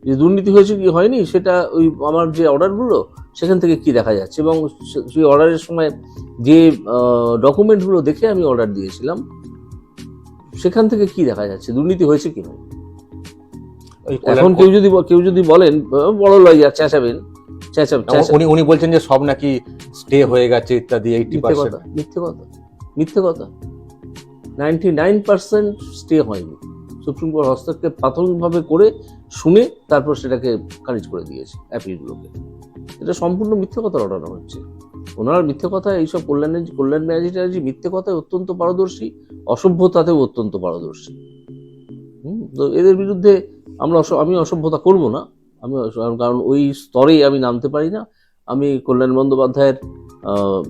যে দুর্নীতি হয়েছে কি হয়নি সেটা ওই আমার যে অর্ডারগুলো সেখান থেকে কি দেখা যাচ্ছে, এবং সেই অর্ডারের সময় যে ডকুমেন্টগুলো দেখে আমি অর্ডার দিয়েছিলাম সেখান থেকে কি দেখা যাচ্ছে, দুর্নীতি হয়েছে কি হয়নি। এখন কেউ যদি বলেন বড় লয়ার চেঁচাবেন, উনি বলছেন যে সব নাকি স্টে হয়ে গেছে ইত্যাদি। 80% মিথ্যে কথা। 99% স্টে হয়নি। সুপ্রিম কোর্ট হস্তক্ষেপ প্রাথমিকভাবে করে শুনে তারপর সেটাকে খারিজ করে দিয়েছে অ্যাপিলগুলোকে। এটা সম্পূর্ণ মিথ্যে কথা রটানো হচ্ছে। ওনার মিথ্যে কথা, এইসব কল্যাণ ম্যাজিস্ট্রেট মিথ্যে কথায় অত্যন্ত পারদর্শী, অসভ্যতাতেও অত্যন্ত পারদর্শী। তো এদের বিরুদ্ধে আমি অসভ্যতা করব না, কারণ ওই স্তরে আমি নামতে পারি না। আমি কল্যাণ বন্দ্যোপাধ্যায়ের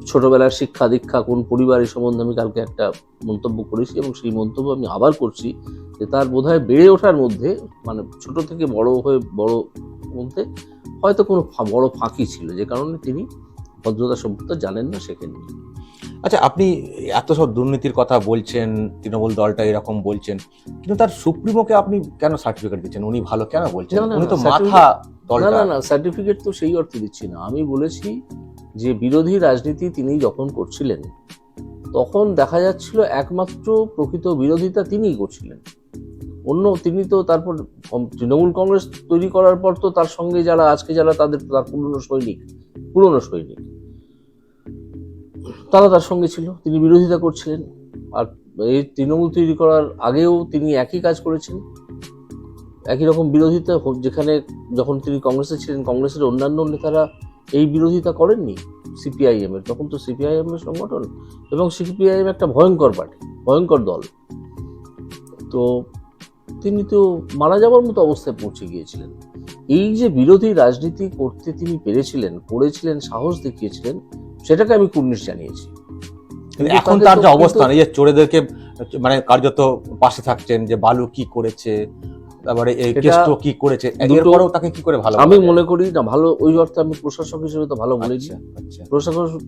ছোটবেলার শিক্ষা দীক্ষা কোন পরিবার, এই সম্বন্ধে আমি কালকে একটা মন্তব্য করেছি, এবং সেই মন্তব্য আমি আবার করছি যে তার বোধহয় বেড়ে ওঠার মধ্যে, মানে ছোট থেকে বড় মধ্যে হয়তো কোনো বড় ফাঁকি ছিল, যে কারণে তিনি ভদ্রতা সভ্যতা জানেন না, শেখেননি। আচ্ছা, আপনি এত সব দুর্নীতির কথা বলছেন, তৃণমূল দলটা এরকম বলছেন, কিন্তু তার সুপ্রিমোকে আপনি কেন সার্টিফিকেট দিচ্ছেন? উনি ভালো কেন বলছেন? উনি তো মাথা দলটা। না, সার্টিফিকেট তো সেই অর্থে দিচ্ছি না। আমি বলেছি যে বিরোধী রাজনীতি তিনি যখন করছিলেন তখন দেখা যাচ্ছিল একমাত্র প্রকৃত বিরোধিতা তিনিই করছিলেন। তিনি তো তারপর তৃণমূল কংগ্রেস তৈরি করার পর তো তার সঙ্গে যারা আজকে যারা তার পুরনো সৈনিক তারা তার সঙ্গে ছিল, তিনি বিরোধিতা করছিলেন। আর এই তৃণমূল তৈরি করার আগেও তিনি একই কাজ করেছেন, একই রকম বিরোধিতা। যেখানে যখন তিনি কংগ্রেসে ছিলেন, কংগ্রেসের অন্যান্য নেতারা এই বিরোধিতা করেননি সিপিআইএম এর, তখন তো সিপিআইএম এর সংগঠন, এবং সিপিআইএম একটা ভয়ঙ্কর পার্টি, ভয়ঙ্কর দল। তো তিনি তো মারা যাওয়ার মতো অবস্থায় পৌঁছে গিয়েছিলেন। এই যে বিরোধী রাজনীতি করতে তিনি করেছিলেন, সাহস দেখিয়েছিলেন, সেটাকে আমি কুর্নিশ জানিয়েছি। এখন তার যে অবস্থান, এই যে চোরেদেরকে মানে কার্যত পাশে থাকছেন, যে বালু কি করেছে, তারপরে এই কেষ্ট কি করেছে, এরপরেও তাকে কি করে ভালো, আমি মনে করি না ভালো, ওই অর্থে আমি প্রশাসক হিসেবে তো ভালো বলেছি।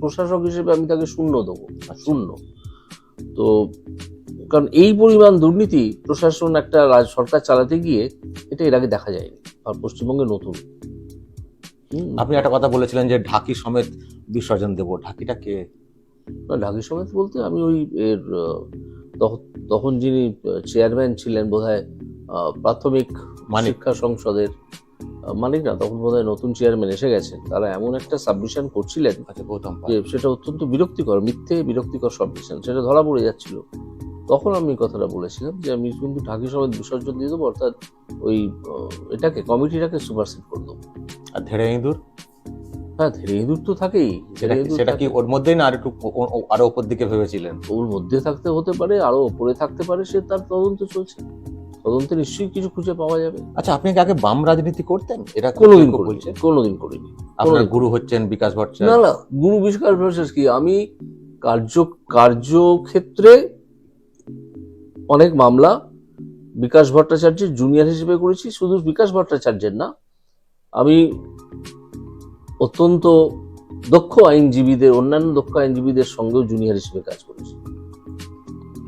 প্রশাসক হিসেবে আমি তাকে শূন্য দেবো, শূন্য। তো কারণ এই পরিমাণ দুর্নীতি প্রশাসন একটা সরকার চালাতে গিয়ে এটা এর আগে দেখা যায়নি, আর পশ্চিমবঙ্গে নতুন। আপনি একটা কথা বলেছিলেন যে ঢাকি সমেত বিসর্জন দেব, ঢাকিটা কে? ঢাকি সমেত বলতে আমি ওই এর তখন যিনি চেয়ারম্যান ছিলেন বোধহয় প্রাথমিক শিক্ষা সংসদের, মানিক না, তখন বোধহয় নতুন চেয়ারম্যান এসে গেছেন, তারা এমন একটা সাবমিশন করছিলেন যে সেটা অত্যন্ত বিরক্তিকর, মিথ্যে বিরক্তিকর সাবমিশন, সেটা ধরা পড়ে যাচ্ছিল। তখন আমি কথাটা বলেছিলাম যে আমি কিন্তু ঢাকি সমেত বিসর্জন দিয়ে দেবো, অর্থাৎ ওই এটাকে কমিটিটাকে সুপারসিড করে দেবো। আর ধেড়ে ইঁদুর? হ্যাঁ, ধেড়ে ইঁদুর তো থাকেই। সেটা কি ওর মধ্যেই না আরো উপর দিকে ভেবেছিলেন? ওর মধ্যে থাকতে হতে পারে, আরো উপরে থাকতে পারে, সে তার তদন্ত চলছে, তদন্তে নিশ্চয়ই কিছু খুঁজে পাওয়া যাবে। আচ্ছা, আপনি কি আগে বাম রাজনীতি করতেন? এটা কোনোদিন করিনি। আপনার গুরু হচ্ছেন বিকাশ ভট্টাচার্য? না, গুরু বিকাশ ভট্টাচার্য কি, আমি কার্যক্ষেত্রে অনেক মামলা বিকাশ ভট্টাচার্যের জুনিয়র হিসেবে করেছি। শুধু বিকাশ ভট্টাচার্যের না, আমি অত্যন্ত দক্ষ আইনজীবীদের, অন্যান্য দক্ষ আইনজীবীদের সঙ্গেও জুনিয়র হিসেবে কাজ করেছি।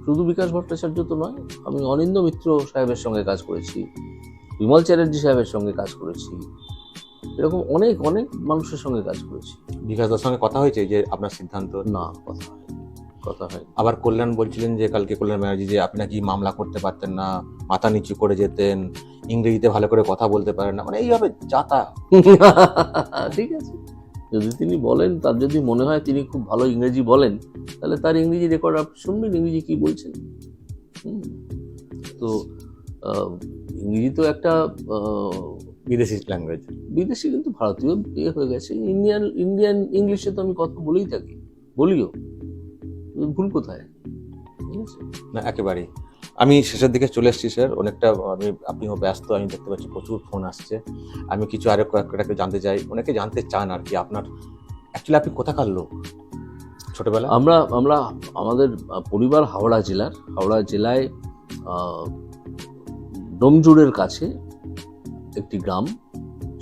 শুধু বিকাশ ভট্টাচার্য তো নয়, আমি অনিন্দ্য মিত্র সাহেবের সঙ্গে কাজ করেছি, বিমল চ্যাটার্জি সাহেবের সঙ্গে কাজ করেছি, এরকম অনেক অনেক মানুষের সঙ্গে কাজ করেছি। বিকাশ দার সঙ্গে কথা হয়েছে যে আপনার সিদ্ধান্ত? না, কথা হয়। আবার কল্যাণ বলছিলেন যে কালকে কল্যাণ ব্যানার্জি যে আপনি নাকি মামলা করতে পারতেন না, মাথা নিচু করে যেতেন, ইংরেজিতে ভালো করে কথা বলতে পারেন না, মানে এইভাবে যাতা। ঠিক আছে, যদি তিনি বলেন, তার যদি মনে হয় তিনি খুব ভালো ইংরেজি বলেন, তাহলে তার ইংরেজি রেকর্ড আপনি শুনবেন, ইংরেজি কি বলছেন। তো ইংরেজি তো একটা বিদেশি ল্যাঙ্গুয়েজ, বিদেশি কিন্তু ভারতীয় হয়ে গেছে। ইন্ডিয়ান ইংলিশে তো আমি কথা বলেই থাকি, বলিও, ভুল কোথায়? না একেবারেই। আমি শেষের দিকে চলে এসেছি স্যার, অনেকটা আপনিও ব্যস্ত, আমি দেখতে পাচ্ছি প্রচুর ফোন আসছে। আমি কিছু আরো কয়েকটাকে জানতে চাই, অনেকে জানতে চান আর কি, আপনার অ্যাকচুয়ালি আপনি কোথাকার লোক ছোটবেলা? আমরা আমাদের পরিবার হাওড়া জেলায় ডোমজুড়ের কাছে একটি গ্রাম,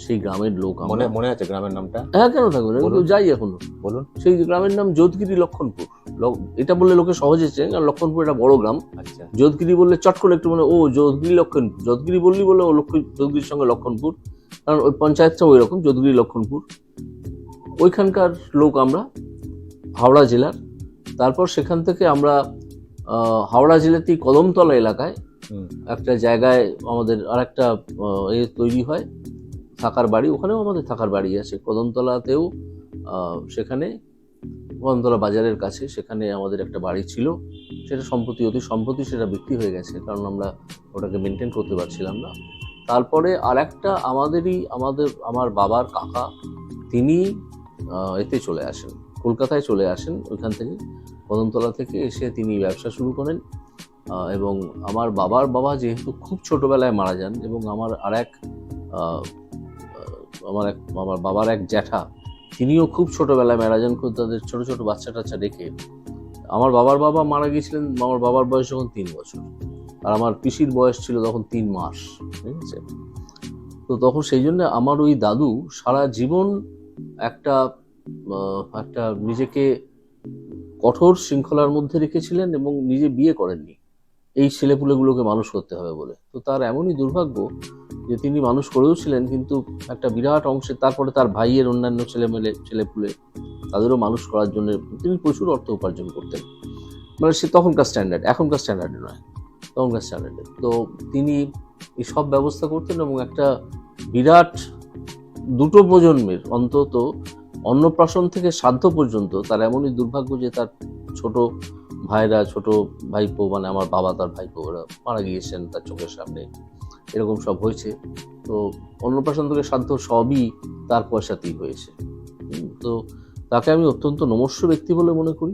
সেই গ্রামের লোক। মনে আছে গ্রামের নামটা? হ্যাঁ, কেন থাকবে না, যাই এখনো। বলুন। সেই গ্রামের নাম যোধগিরি লক্ষণপুর। এটা বললে লোকে সহজে চেনে, কারণ লক্ষণপুর একটা বড় গ্রাম। আচ্ছা, যোধগিরি বললে চট করে একটু মানে, ও যোধগিরি লক্ষণপুর, যোধগিরি বললি বলে ও যোধগিরির সঙ্গে লক্ষণপুর, কারণ ওই পঞ্চায়েতটা ওই রকম, যোধগিরি লক্ষণপুর। ওইখানকার লোক আমরা, হাওড়া জেলার। তারপর সেখান থেকে আমরা হাওড়া জেলাতেই কদমতলা এলাকায় একটা জায়গায় আমাদের আর একটা তৈরি হয়, থাকার বাড়ি, ওখানেও আমাদের থাকার বাড়ি আছে কদমতলাতেও। সেখানে কদমতলা বাজারের কাছে সেখানে আমাদের একটা বাড়ি ছিল, সেটা অতি সম্প্রতি সেটা বিক্রি হয়ে গেছে, কারণ আমরা ওটাকে মেনটেন করতে পারছিলাম না। তারপরে আর একটা আমার বাবার কাকা, তিনি এতে চলে আসেন, কলকাতায় চলে আসেন, ওইখান থেকে কদমতলা থেকে এসে তিনি ব্যবসা শুরু করেন। এবং আমার বাবার বাবা যেহেতু খুব ছোটবেলায় মারা যান, এবং আমার বাবার এক জ্যাঠা, তিনিও খুব ছোটবেলায় মারা যান, তাদের ছোট ছোট বাচ্চা টাচ্চা রেখে। আমার বাবার বাবা মারা গিয়েছিলেন আমার বাবার বয়স যখন 3 বছর, আর আমার পিসির বয়স ছিল তখন 3 মাস, ঠিক আছে? তো তখন সেই জন্য আমার ওই দাদু সারা জীবন একটা নিজেকে কঠোর শৃঙ্খলার মধ্যে রেখেছিলেন, এবং নিজে বিয়ে করেননি এই ছেলেপুলেগুলোকে মানুষ করতে হবে বলে। তো তার এমনই দুর্ভাগ্য যে তিনি মানুষ করেও ছিলেন, কিন্তু একটা বিরাট অংশে তারপরে তার ভাইয়ের অন্যান্য ছেলেপুলে তাদেরও মানুষ করার জন্য তিনি প্রচুর অর্থ উপার্জন করতেন, মানে সে তখনকার স্ট্যান্ডার্ড, এখনকার স্ট্যান্ডার্ডে নয়। তখনকার স্ট্যান্ডার্ডে। তো তিনি এই সব ব্যবস্থা করতেন এবং একটা বিরাট দুটো প্রজন্মের অন্তত অন্নপ্রাশন থেকে শ্রাদ্ধ পর্যন্ত তার এমনই দুর্ভাগ্য যে তার ছোট ভাইরা, ছোট ভাইপো, মানে আমার বাবা তার ভাইপো, ওরা মারা গিয়েছেন তার চোখের সামনে, এরকম সব হয়েছে। তো অন্নপ্রাশন থেকে শ্রাদ্ধ সবই তার পয়সাতেই হয়েছে। তো তাকে আমি অত্যন্ত নমস্য ব্যক্তি বলে মনে করি,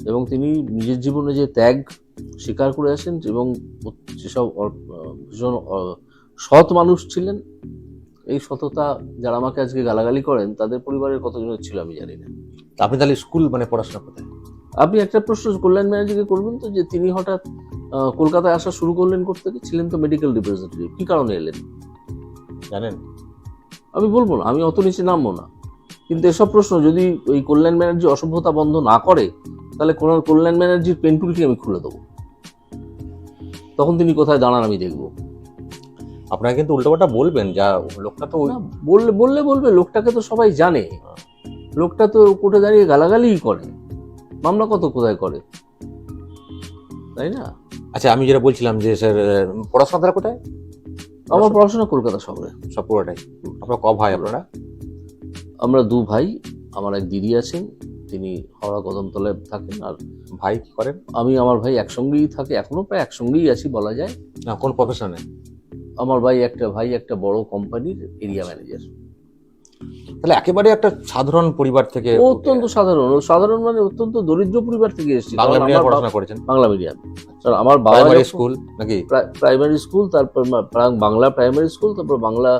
এবং তিনি নিজের জীবনে যে ত্যাগ স্বীকার করে আসেন এবং যেসব ভীষণ সৎ মানুষ ছিলেন, এই সততা যারা আমাকে আজকে গালাগালি করেন তাদের পরিবারের কতজনের ছিল আমি জানি না। আপনি তাহলে স্কুল মানে পড়াশোনা কোথায়? আপনি একটা প্রশ্ন কল্যাণ ব্যানার্জিকে করবেন তো, যে তিনি হঠাৎ কলকাতায় আসা শুরু করলেন করতে, ছিলেন তো মেডিকেল রিপ্রেজেন্টেটিভ, কি কারণে এলেন জানেন? আমি বলবো না, আমি অত নিচে নামবো না, কিন্তু এসব প্রশ্ন যদি ওই কল্যাণ ব্যানার্জি অসভ্যতা বন্ধ না করে, তাহলে কল্যাণ ব্যানার্জির পেন্টুলটি আমি খুলে দেবো, তখন তিনি কোথায় দাঁড়ান আমি দেখবো। আপনাকে কিন্তু উল্টোপাল্টা বলবেন, যা লোকটা তো না, বলবে লোকটাকে তো সবাই জানে, লোকটা তো কোর্টে দাঁড়িয়ে গালাগালিই করে, মামলা কত কোথায় করে, তাই না? আচ্ছা, আমি যেটা বলছিলাম যে স্যার পড়াশোনা তারা কোথায়? আমার পড়াশোনা কলকাতা শহরে। সব পুরোটাই। আপনার ক ভাই আপনারা? আমরা দু ভাই, আমার এক দিদি আছেন, তিনি হাওড়া কদমতলায় থাকেন, আর ভাই কি করেন? আমি, আমার ভাই একসঙ্গেই থাকে, এখনো প্রায় একসঙ্গেই আছি বলা যায়। না, কোন প্রফেশনে? আমার ভাই একটা বড় কোম্পানির এরিয়া ম্যানেজার। তাহলে একেবারে একটা সাধারণ পরিবার থেকে, অত্যন্ত সাধারণ মানে অত্যন্ত দরিদ্র পরিবার থেকে এসেছি। বাংলা কারণ মিডিয়ামে আমার পড়াশোনা করেছেন? বাংলা মিডিয়াম। কারণ আমার বাবা প্রাইমারি স্কুল নাকি? প্রাইমারি স্কুল, তারপর বাংলা প্রাইমারি স্কুল, তারপর বাংলা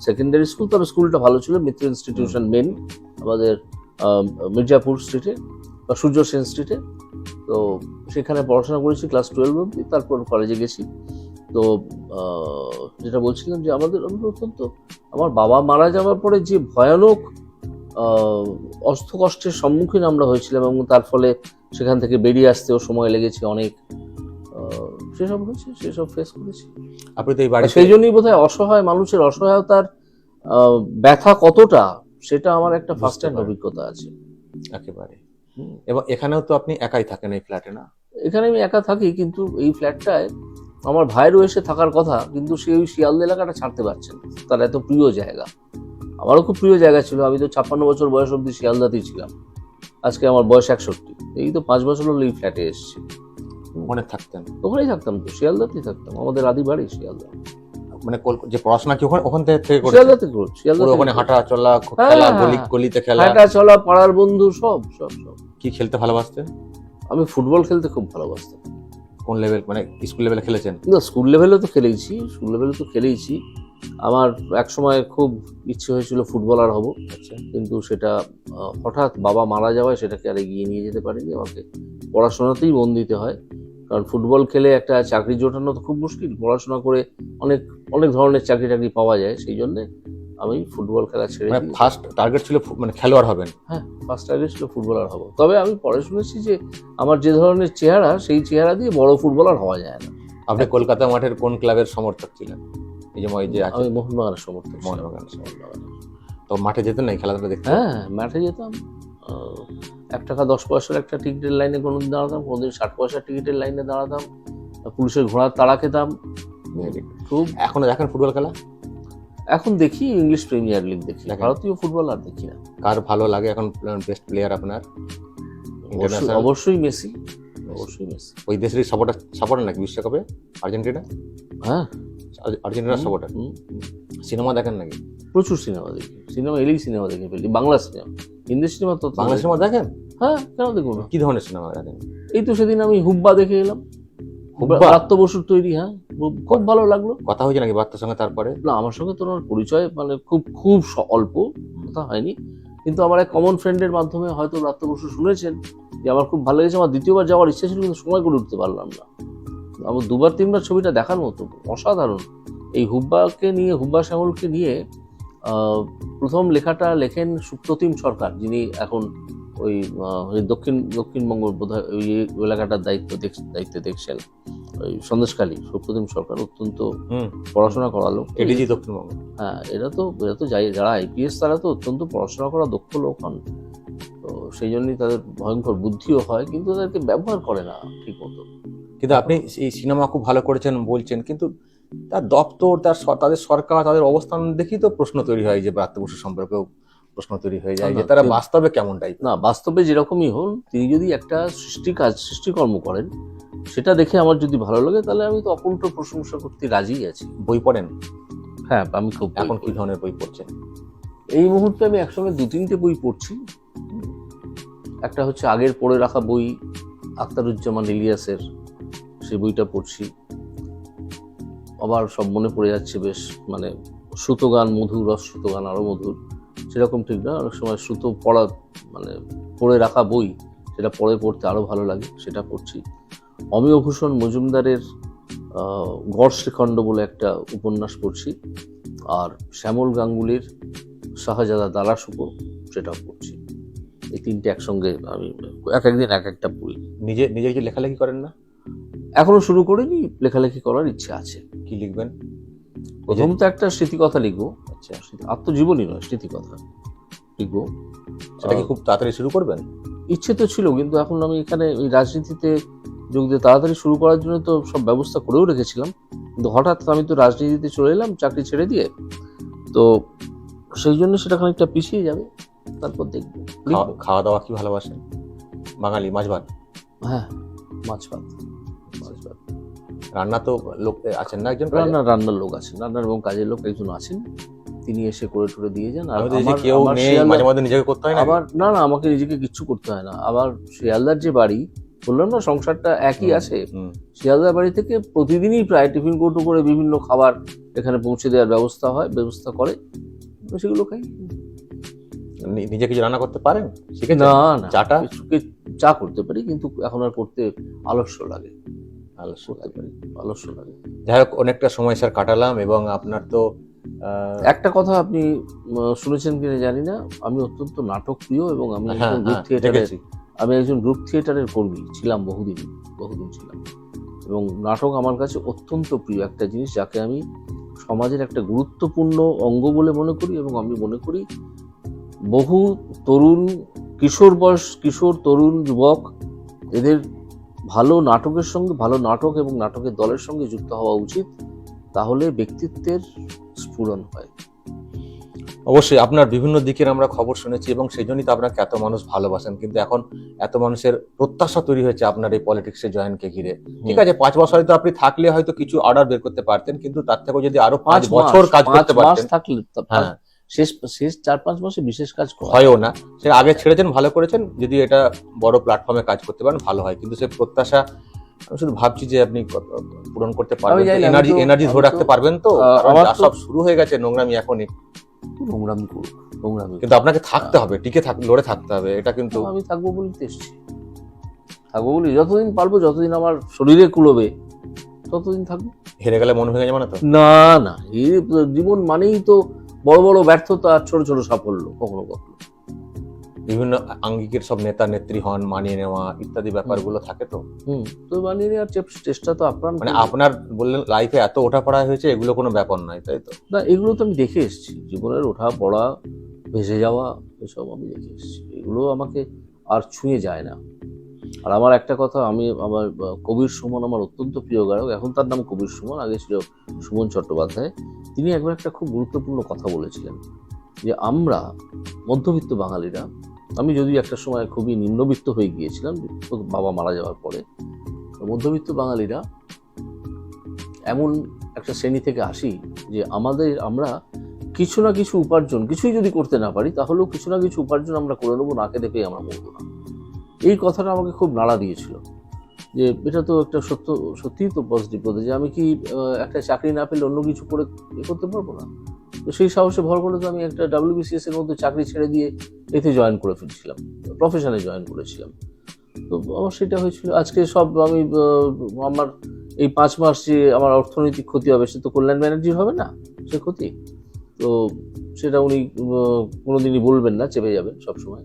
সেকেন্ডারি স্কুল, তবে স্কুলটা ভালো ছিল, মিত্র ইনস্টিটিউশন মেন, আমাদের মির্জাপুর স্ট্রিটে বা সূর্য সেন স্ট্রিটে। তো সেখানে পড়াশোনা করেছি ক্লাস 12 অবধি, তারপর কলেজে গেছি। তো যেটা বলছিলাম যে আমরা অত্যন্ত, আমার বাবা মারা যাওয়ার পরে যে ভয়ানক অর্থকষ্টের সম্মুখীন আমরা হয়েছিলাম, এবং তার ফলে সেখান থেকে বেরিয়ে আসতেও সময় লেগেছে অনেক, সেসব হয়েছে, সেসব ফেস করেছি। আপনি তো এই বাড়ি, সেই জন্যই বোধহয় অসহায় মানুষের অসহায়তার ব্যথা কতটা, সেটা আমার একটা ফার্স্ট হ্যান্ড অভিজ্ঞতা আছে একেবারে। এবং এখানেও তো আপনি একাই থাকেন এই ফ্ল্যাটে, না? এখানে আমি একা থাকি, কিন্তু এই ফ্ল্যাটটায় আমার ভাইয়েরও এসে থাকার কথা, কিন্তু সে ওই শিয়ালদা এলাকাটা ছাড়তে পারছে না, তার এত প্রিয় জায়গা। আমারও খুব প্রিয় জায়গা ছিল, আমি তো 56 বছর বয়স অব্দি শিয়ালদাতেই ছিলাম, আজকে আমার বয়স 61, এই তো 5 বছর হলো এই ফ্ল্যাটে এসেছি। মনে থাকতেন? ওখানেই থাকতাম, তো শিয়ালদাতেই থাকতাম, আমাদের আদি বাড়ি শিয়ালদা। মানে যে পড়াশোনা কি ওখান থেকে করেছেন? শিয়ালদাতে করছি, শিয়ালদাতে ওখানে হাঁটা চলা, হ্যাঁ, খেলা, হ্যাঁ, গলিতে খেলা, হাঁটা চলা, পাড়ার বন্ধু, সব। কি খেলতে ভালোবাসতেন? আমি ফুটবল খেলতে খুব ভালোবাসতাম। কোন লেভেল, মানে স্কুল লেভেলে খেলেছেন? না, স্কুল লেভেলে তো খেলেইছি। আমার এক সময় খুব ইচ্ছে হয়েছিল ফুটবলার হব, আচ্ছা। কিন্তু সেটা হঠাৎ বাবা মারা যাওয়ায় সেটাকে আর এগিয়ে নিয়ে যেতে পারিনি। আমাকে পড়াশোনাতেই মন দিতে হয়, কারণ ফুটবল খেলে একটা চাকরি জোটানো তো খুব মুশকিল, পড়াশোনা করে অনেক অনেক ধরনের চাকরি পাওয়া যায়, সেই জন্যে আমি ফুটবল খেলা ছেড়ে মানে দিই। ফার্স্ট টার্গেট ছিল মানে খেলোয়াড় হবেন? হ্যাঁ, ফার্স্ট টার্গেট ছিল ফুটবলার হব। তবে আমি পরে শুনেছি যে আমার যে ধরনের চেহারা, সেই চেহারা দিয়ে বড় ফুটবলার হওয়া যায় না। আপনি কলকাতা মাঠের কোন ক্লাবের সমর্থক ছিলেন? এই যে আছে, আমি মোহনবাগানের সমর্থক ছিলাম। মোহনবাগানের। তো মাঠে যেতেন না এই খেলাধুলা দেখতে? হ্যাঁ, মাঠে যেতাম। 1 টাকা 10 পয়সার একটা টিকিটের লাইনে কোনোদিন দাঁড়াতাম, কোনোদিন 60 পয়সার টিকিটের লাইনে দাঁড়াতাম, পুলিশের ঘোড়ার তাড়া খেতাম খুব। এখনো দেখেন ফুটবল খেলা? এখন দেখি ইংলিশ প্রিমিয়ার লিগ দেখি, দেখেন? ভারতীয় ফুটবল আর দেখি না। কার ভালো লাগে এখন বেস্ট প্লেয়ার আপনার? অবশ্যই মেসি। ওই দেশের সাপোর্টার নাকি বিশ্বকাপে? আর্জেন্টিনা? হ্যাঁ, আর্জেন্টিনার সাপোর্টার। সিনেমা দেখেন নাকি? প্রচুর সিনেমা দেখি, সিনেমা এলেই সিনেমা দেখে ফেলি, বাংলা সিনেমা, হিন্দি সিনেমা তো বাংলা সিনেমা দেখেন? হ্যাঁ, কেন দেখবো না? কি ধরনের সিনেমা দেখেন? এই তো সেদিন আমি হুব্বা দেখে এলাম, হুব্বা? ব্রাত্য বসুর তৈরি। হ্যাঁ, খুব ভালো লাগলো। কথা হয়েছে নাকি বার্তার সঙ্গে তারপরে? না, আমার সঙ্গে তো ওনার পরিচয় মানে খুব অল্প, কথা হয়নি, কিন্তু আমার এক কমন ফ্রেন্ডের মাধ্যমে হয়তো ব্রাত্য বসু শুনেছেন যে আমার খুব ভালো লেগেছে। আমার দ্বিতীয়বার যাওয়ার ইচ্ছা ছিল, কিন্তু সময় করে উঠতে পারলাম না। আমার 2-3বার ছবিটা দেখার মতো, অসাধারণ। এই হুব্বা শ্যামলকে নিয়ে প্রথম লেখাটা লেখেন সুপ্রতিম সরকার, যিনি এখন ওই দক্ষিণবঙ্গ বোধহয় ওই এলাকাটার দায়িত্বে দেখছেন, ওই সন্দেশখালী। সুপ্রতিম সরকার অত্যন্ত পড়াশোনা করালো, এডিজি দক্ষিণবঙ্গ। হ্যাঁ, এরা তো যারা আইপিএস, তারা তো অত্যন্ত পড়াশোনা করা দক্ষ লোক হন, তো সেই জন্যই তাদের ভয়ঙ্কর বুদ্ধিও হয়, কিন্তু তাদেরকে ব্যবহার করে না ঠিক মতো। কিন্তু আপনি এই সিনেমা খুব ভালো করেছেন বলছেন, কিন্তু তার দপ্তর, তাদের সরকার, তাদের অবস্থান দেখি তো প্রশ্ন তৈরি হয়, যে ব্রাত্য বসু সম্পর্কেও প্রশ্ন তৈরি হয়ে যায়, যে তারা বাস্তবে কেমন টাইপ। না, বাস্তবে যেরকমই হন, তিনি যদি একটা সৃষ্টিকর্ম করেন, সেটা দেখে আমার যদি ভালো লাগে, তাহলে আমি তো অকুণ্ঠ প্রশংসা করতে রাজি আছি। বই পড়েন? হ্যাঁ, আমি খুব এখন কি ধরনের বই পড়ছেন? এই মুহূর্তে আমি একসঙ্গে 2-3টে বই পড়ছি। একটা হচ্ছে আগের পড়ে রাখা বই, আখতারুজ্জামান ইলিয়াসের, সেই বইটা পড়ছি। আবার সব মনে পড়ে যাচ্ছে বেশ, মানে সুতোগান মধুর, রস সুতোগান আরো মধুর, সেরকম ঠিক না, অনেক সময় সুতো পড়া, মানে পড়ে রাখা বই, সেটা পড়ে পড়তে আরো ভালো লাগে, সেটা পড়ছি। অমিয়ভূষণ মজুমদারের গড় শ্রীখণ্ড বলে একটা উপন্যাস পড়ছি, আর শ্যামল গাঙ্গুলির শাহজাদা দালাসুকো, সেটাও পড়ছি। এই তিনটে একসঙ্গে আমি এক একদিন এক একটা পড়ি। নিজে নিজে কিছু লেখালেখি করেন না? এখনো শুরু করিনি, লেখালেখি করার ইচ্ছে আছে। কি লিখবেন? প্রথম তো একটা স্মৃতিকথা লিখবো। আচ্ছা, আত্মজীবনী নয়, স্মৃতিকথা লিখবো। সেটা কি খুব তাড়াতাড়ি শুরু করবেন? ইচ্ছে তো ছিল, কিন্তু এখন আমি এখানে এই রাজনীতিতে যোগ দিয়ে তাড়াতাড়ি শুরু করার জন্য তো সব ব্যবস্থা করেও রেখেছিলাম, কিন্তু হঠাৎ আমি তো রাজনীতিতে চলে এলাম চাকরি ছেড়ে দিয়ে, তো সেই জন্য সেটা খানিকটা পিছিয়ে যাবে, তারপর দেখবো। খাওয়া দাওয়া কি ভালোবাসেন? বাঙালি, মাছ ভাত? হ্যাঁ, মাছ ভাত। রান্না তো লোক আছেন না একজন? রান্নার লোক আছেন, রান্নার এবং কাজের লোক একজন আছেন, তিনি এসে করে টরে দিয়ে যান। আর কেউ নেই, মাঝে মাঝে নিজেকে করতে হয় না? আবার না, আমাকে নিজেকে কিচ্ছু করতে হয় না। আবার শিয়ালদার যে বাড়ি, বললাম না সংসারটা একই আছে, শিয়ালদার বাড়ি থেকে প্রতিদিনই প্রায় টিফিন কৌটো করে বিভিন্ন খাবার এখানে পৌঁছে দেওয়ার ব্যবস্থা করে, সেগুলো খাই। নিজে কিছু রান্না করতে পারেন? না, চা করতে পারি, কিন্তু এখন আর করতে আলস্য লাগে। যাই হোক, অনেকটা সময় স্যার কাটালাম, এবং আপনার তো একটা কথা আপনি শুনেছেন কিনা জানি না, আমি অত্যন্ত নাটক প্রিয়, এবং আমি একজন গ্রুপ থিয়েটারের কর্মী ছিলাম, বহুদিন ছিলাম, এবং নাটক আমার কাছে অত্যন্ত প্রিয় একটা জিনিস, যাকে আমি সমাজের একটা গুরুত্বপূর্ণ অঙ্গ বলে মনে করি। এবং আমি মনে করি বহু তরুণ, কিশোর তরুণ যুবক, এদের ভালো নাটকের সঙ্গে, ভালো নাটক এবং নাটকের দলের সঙ্গে যুক্ত হওয়া উচিত, তাহলে ব্যক্তিত্বের স্ফুরণ হয়। অবশ্যই আপনার বিভিন্ন দিকের আমরা খবর শুনেছি, এবং সেই জন্যই তো আপনাকে এত মানুষ ভালোবাসেন। কিন্তু এখন এত মানুষের প্রত্যাশা তৈরি হয়েছে আপনার এই পলিটিক্সে জয়েনকে ঘিরে। ঠিক আছে, 5 বছর হয়তো আপনি থাকলে হয়তো কিছু অর্ডার বের করতে পারতেন, কিন্তু তার থেকেও যদি আরো 5 বছর কাজ করতে পারতেন, থাকলে শেষ 4-5 মাসে বিশেষ কাজ হয়ও না। সে আগে ছেড়েছেন, ভালো করেছেন। যদি এটা বড় প্ল্যাটফর্মে কাজ করতে পারেন, ভালো হয়। কিন্তু সেই প্রত্যাশা আমি শুধু ভাবছি যে আপনি পূরণ করতে পারবেন, এনার্জি ধরে রাখতে পারবেন তো? সব শুরু হয়ে গেছে নোংরামি এখনই। নোংরামি, কিন্তু আপনাকে থাকতে হবে, লড়ে থাকতে হবে। এটা কিন্তু আমি থাকবো যতদিন পারবো, যতদিন আমার শরীরে কুলোবে, ততদিন থাকবো। হেরে গেলে মন ভেঙে যাবে না তো? না, এই জীবন মানেই তো বড় বড় ব্যর্থতা আর ছোট ছোট সাফল্য। কখনো বিভিন্ন আঙ্গিকের সব নেতা নেত্রী হন, মানিয়ে নেওয়া ইত্যাদি ব্যাপারগুলো থাকে তো। তো মানিয়ে নেওয়ার চেষ্টা তো আপনার, মানে আপনার বললেন লাইফে এত ওঠাপড়া হয়েছে, এগুলো কোনো ব্যাপার নয়, তাই তো? না, এগুলো তো আমি দেখে এসেছি, জীবনের ওঠা পড়া, ভেসে যাওয়া, এসব আমি দেখে এসেছি। এগুলো আমাকে আর ছুঁয়ে যায় না। আর আমার একটা কথা, আমার কবির সুমন আমার অত্যন্ত প্রিয় গায়ক, এখন তার নাম কবির সুমন, আগে ছিল সুমন চট্টোপাধ্যায়। তিনি একবার একটা খুব গুরুত্বপূর্ণ কথা বলেছিলেন, যে আমরা মধ্যবিত্ত বাঙালিরা, আমি যদি একটা সময় খুবই নিম্নবিত্ত হয়ে গিয়েছিলাম বাবা মারা যাওয়ার পরে, মধ্যবিত্ত বাঙালিরা এমন একটা শ্রেণী থেকে আসি যে আমরা কিছু না কিছু উপার্জন, কিছুই যদি করতে না পারি, তাহলেও কিছু না কিছু উপার্জন আমরা করে নেবো, নাকে দেখেই আমরা মরবো না। এই কথাটা আমাকে খুব নাড়া দিয়েছিল, যে এটা তো একটা সত্যিই তো পজিটিভ কথা, যে আমি কি একটা চাকরি না পেলে অন্য কিছু করে করতে পারবো না? তো সেই সাহসে ভর করে তো আমি একটা WBCS এর মধ্যে চাকরি ছেড়ে দিয়ে এতে জয়েন করে ফেলেছিলাম, প্রফেশনে জয়েন করেছিলাম। তো আমার সেটা হয়েছিল। আজকে সব আমি আমার এই 5 মাস যে আমার অর্থনৈতিক ক্ষতি হবে, সে তো কল্যাণ ব্যানার্জির হবে না, সে ক্ষতি তো সেটা উনি কোনোদিনই বলবেন না, চেপে যাবেন সবসময়,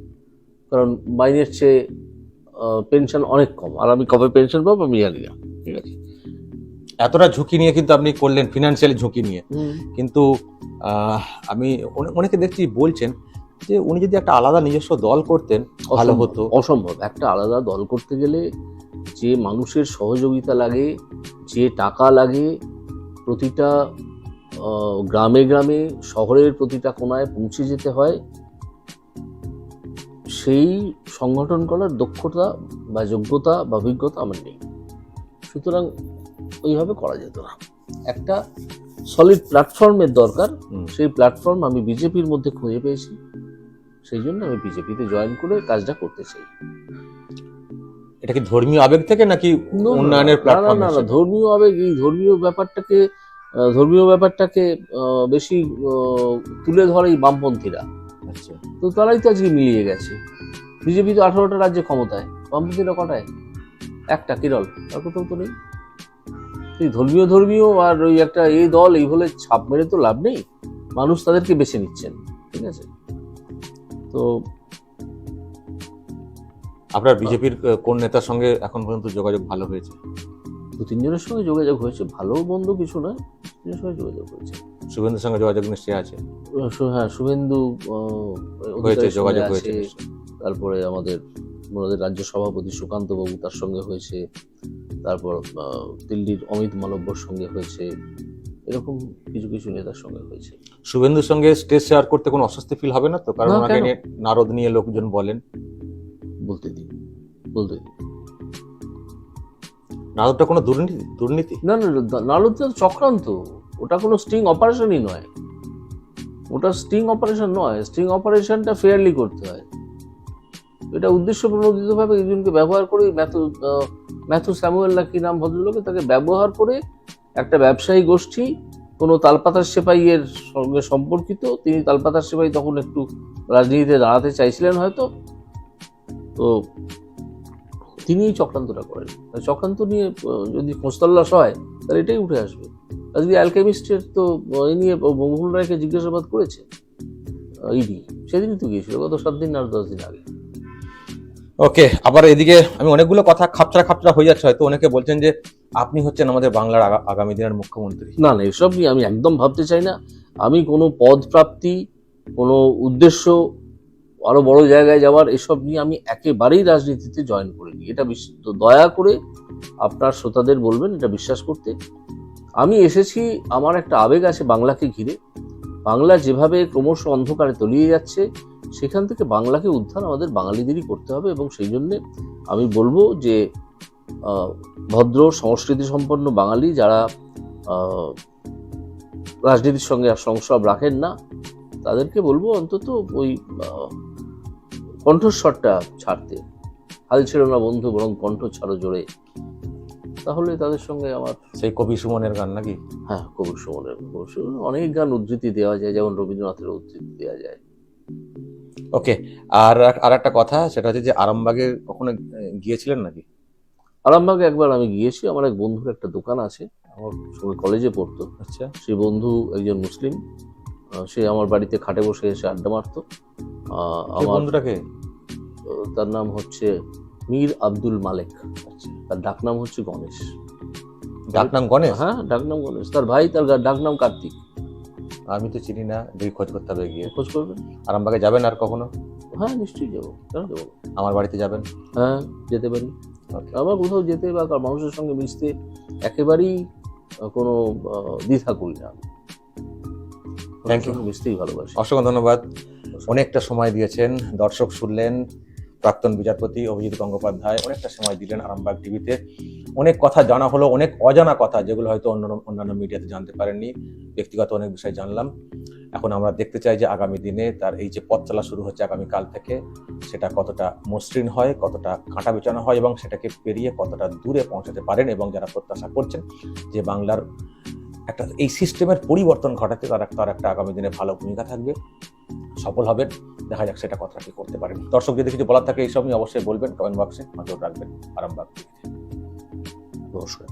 কারণ মাইনের চেয়ে পেনশন অনেক কম, আর আমি কবে পেনশন পাবো আমি জানি না। ঠিক আছে, এতটা ঝুঁকি নিয়ে কিন্তু আপনি করলেন, ফিনান্সিয়ালি ঝুঁকি নিয়ে। কিন্তু আমি অনেকে দেখছি বলছেন যে উনি যদি একটা আলাদা নিজস্ব দল করতেন ভালো হতো। অসম্ভব। একটা আলাদা দল করতে গেলে যে মানুষের সহযোগিতা লাগে, যে টাকা লাগে, প্রতিটা গ্রামে গ্রামে, শহরের প্রতিটা কোনায় পৌঁছে যেতে হয়, সেই সংগঠন করার দক্ষতা বা যোগ্যতা বা অভিজ্ঞতা আমার নেই। সুতরাং ওইভাবে করা যেত না। একটা সলিড প্ল্যাটফর্মের দরকার। সেই প্ল্যাটফর্ম আমি বিজেপির মধ্যে খুঁজে পেয়েছি, সেই জন্য আমি বিজেপিতে জয়েন করে কাজটা করতে চাই। এটা কি ধর্মীয় আবেগ থেকে নাকি উন্নয়নের প্ল্যাটফর্ম? না, ধর্মীয় আবেগ, এই ধর্মীয় ব্যাপারটাকে বেশি তুলে ধরে এই বামপন্থীরা। আচ্ছা, তো তারাই তো আজকে মিলিয়ে গেছে। বিজেপি তো 18টা রাজ্যে ক্ষমতায়, বামপন্থীরা কটায়? একটা, কেরল, আর কোথাও তো নেই। এই ধর্মীয় আর ওই একটা এই দল এই বলে ছাপ মেরে তো লাভ নেই। মানুষ তাদেরকে বেছে নিচ্ছেন, ঠিক আছে? তো আপনার বিজেপির কোন নেতার সঙ্গে এখন পর্যন্ত যোগাযোগ ভালো হয়েছে? 2-3 জনের সঙ্গে যোগাযোগ হয়েছে, ভালো মন্দ কিছু নয়, 3 জনের সঙ্গে যোগাযোগ হয়েছে। শুভেন্দুর সঙ্গে যোগাযোগ নিশ্চয়ই আছে? হ্যাঁ, শুভেন্দু হয়েছে, অধিকারীর যোগাযোগ সঙ্গে হয়েছে আছে। নিশ্চয়ই। তারপরে আমাদের রাজ্য সভাপতি সুকান্ত বাবু, তার সঙ্গে হয়েছে। তারপর দিল্লির অমিত মালব্যর সঙ্গে হয়েছে। এরকম কিছু কিছু নেতার সঙ্গে হয়েছে। শুভেন্দুর সঙ্গে স্টেজ শেয়ার করতে কোনো অস্বস্তি ফিল হবে না তো? কারণ না, ওনাকে কেন? নিয়ে নারদ নিয়ে লোকজন বলেন। বলতে দিন। নারদটা কোনো দুর্নীতি? না, নারদ চক্রান্ত। ওটা কোনো স্টিং অপারেশনই নয়। ওটা স্টিং অপারেশন নয়। স্টিং অপারেশনটা ফেয়ারলি করতে হয়। এটা উদ্দেশ্য প্রণোদিতভাবে একজনকে ব্যবহার করে, ম্যাথু স্যামুয়েল না কি নাম ভদ্রলোকে, তাকে ব্যবহার করে একটা ব্যবসায়ী গোষ্ঠী কোনো তালপাতার সেপাইয়ের সঙ্গে সম্পর্কিত। তিনি তালপাতার সেপাই তখন একটু রাজনীতিতে দাঁড়াতে চাইছিলেন হয়তো, তো তিনি এই চক্রান্তটা করেন। চক্রান্ত নিয়ে যদি খোঁজতল্লাশ হয় তাহলে এটাই উঠে আসবে। আজকে অ্যালকেমিস্টের তো এই নিয়ে মঙ্গল রায়কে জিজ্ঞাসাবাদ করেছে ইডি, সেদিনই তো গিয়েছিল, গত 7 দিন আর 10 দিন আগে। ওকে, আবার এদিকে আমি অনেকগুলো কথা খাপছাড়া হয়ে যাচ্ছে, হয়তো অনেকে বলছেন যে আপনি হচ্ছেন আমাদের বাংলার আগামী দিনের মুখ্যমন্ত্রী। না, এসব নিয়ে আমি একদম ভাবতে চাই না। আমি কোনো পদ প্রাপ্তি, কোনো উদ্দেশ্য, আরো বড় জায়গায় যাওয়ার, এসব নিয়ে আমি একেবারেই রাজনীতিতে জয়েন করিনি। এটা দয়া করে আপনার শ্রোতাদের বলবেন এটা বিশ্বাস করতে। আমি এসেছি, আমার একটা আবেগ আছে বাংলাকে ঘিরে। বাংলা যেভাবে ক্রমশ অন্ধকারে তলিয়ে যাচ্ছে, সেখান থেকে বাংলাকে উদ্ধার আমাদের বাঙালিদেরই করতে হবে। এবং সেই জন্যে আমি বলবো যে ভদ্র সংস্কৃতি সম্পন্ন বাঙালি যারা রাজনীতির সঙ্গে সংস্রব রাখেন না, তাদেরকে বলবো অন্তত ওই কণ্ঠস্বরটা ছাড়তে। হাল ছেড়ো না বন্ধু, বরং কণ্ঠ ছাড়ো জোরে। তাহলে তাদের সঙ্গে আমার সেই কবি সুমনের গান নাকি? হ্যাঁ, কবি সুমনের অনেক গান উদ্ধৃতি দেওয়া যায়, যেমন রবীন্দ্রনাথের উদ্ধৃতি দেওয়া যায়। ওকে, আর একটা কথা, সেটা হচ্ছে যে আরামবাগে কখনো গিয়েছিলেন নাকি? আরামবাগে একবার আমি গিয়েছি। আমার এক বন্ধুর একটা দোকান আছে, আমার সঙ্গে কলেজে পড়তো। আচ্ছা, সেই বন্ধু একজন মুসলিম। সে আমার বাড়িতে খাটে বসে এসে আড্ডা মারতো। আমার বন্ধুটাকে, তার নাম হচ্ছে মীর আব্দুল মালেক। তার ডাকনাম হচ্ছে গণেশ। ডাকনাম গণেশ? হ্যাঁ, ডাকনাম গণেশ। তার ভাই, তার ডাকনাম কার্তিক। আমি তো চিনি না, দেখি খোঁজ করতে হবে, গিয়ে খোঁজ করবেন। আরামবাগে যাবেন আর কখনো? হ্যাঁ, নিশ্চয়ই যাবো, কেন যাবো? আমার বাড়িতে যাবেন? হ্যাঁ, যেতে পারি। আমার কোথাও যেতে বা মানুষের সঙ্গে মিশতে একেবারেই কোনো দ্বিধা করি না। থ্যাংক ইউ, মিশতেই ভালোবাসি। অসংখ্য ধন্যবাদ। অনেকটা সময় দিয়েছেন, দর্শক শুনলেন, প্রাক্তন বিচারপতি অভিজিৎ গঙ্গোপাধ্যায় অনেকটা সময় দিলেন আরামবাগ টিভিতে। অনেক কথা জানা হলো, অনেক অজানা কথা যেগুলো হয়তো অন্যান্য মিডিয়াতে জানতে পারেননি। ব্যক্তিগত অনেক বিষয় জানলাম। এখন আমরা দেখতে চাই যে আগামী দিনে তার এই যে পথ চলা শুরু হচ্ছে আগামীকাল থেকে, সেটা কতটা মসৃণ হয়, কতটা কাঁটা বিছানো হয়, এবং সেটাকে পেরিয়ে কতটা দূরে পৌঁছাতে পারেন। এবং যারা প্রত্যাশা করছেন যে বাংলার একটা এই সিস্টেমের পরিবর্তন ঘটাতে, তার একটা আগামী দিনে ভালো ভূমিকা থাকবে, সফল হবেন। দেখা যাক সেটা কতটা কি করতে পারেন। দর্শক যদি কিছু বলার থাকে এইসব নিয়ে অবশ্যই বলবেন, কমেন্ট বক্সে নজর রাখবেন। আরামবাগ। নমস্কার।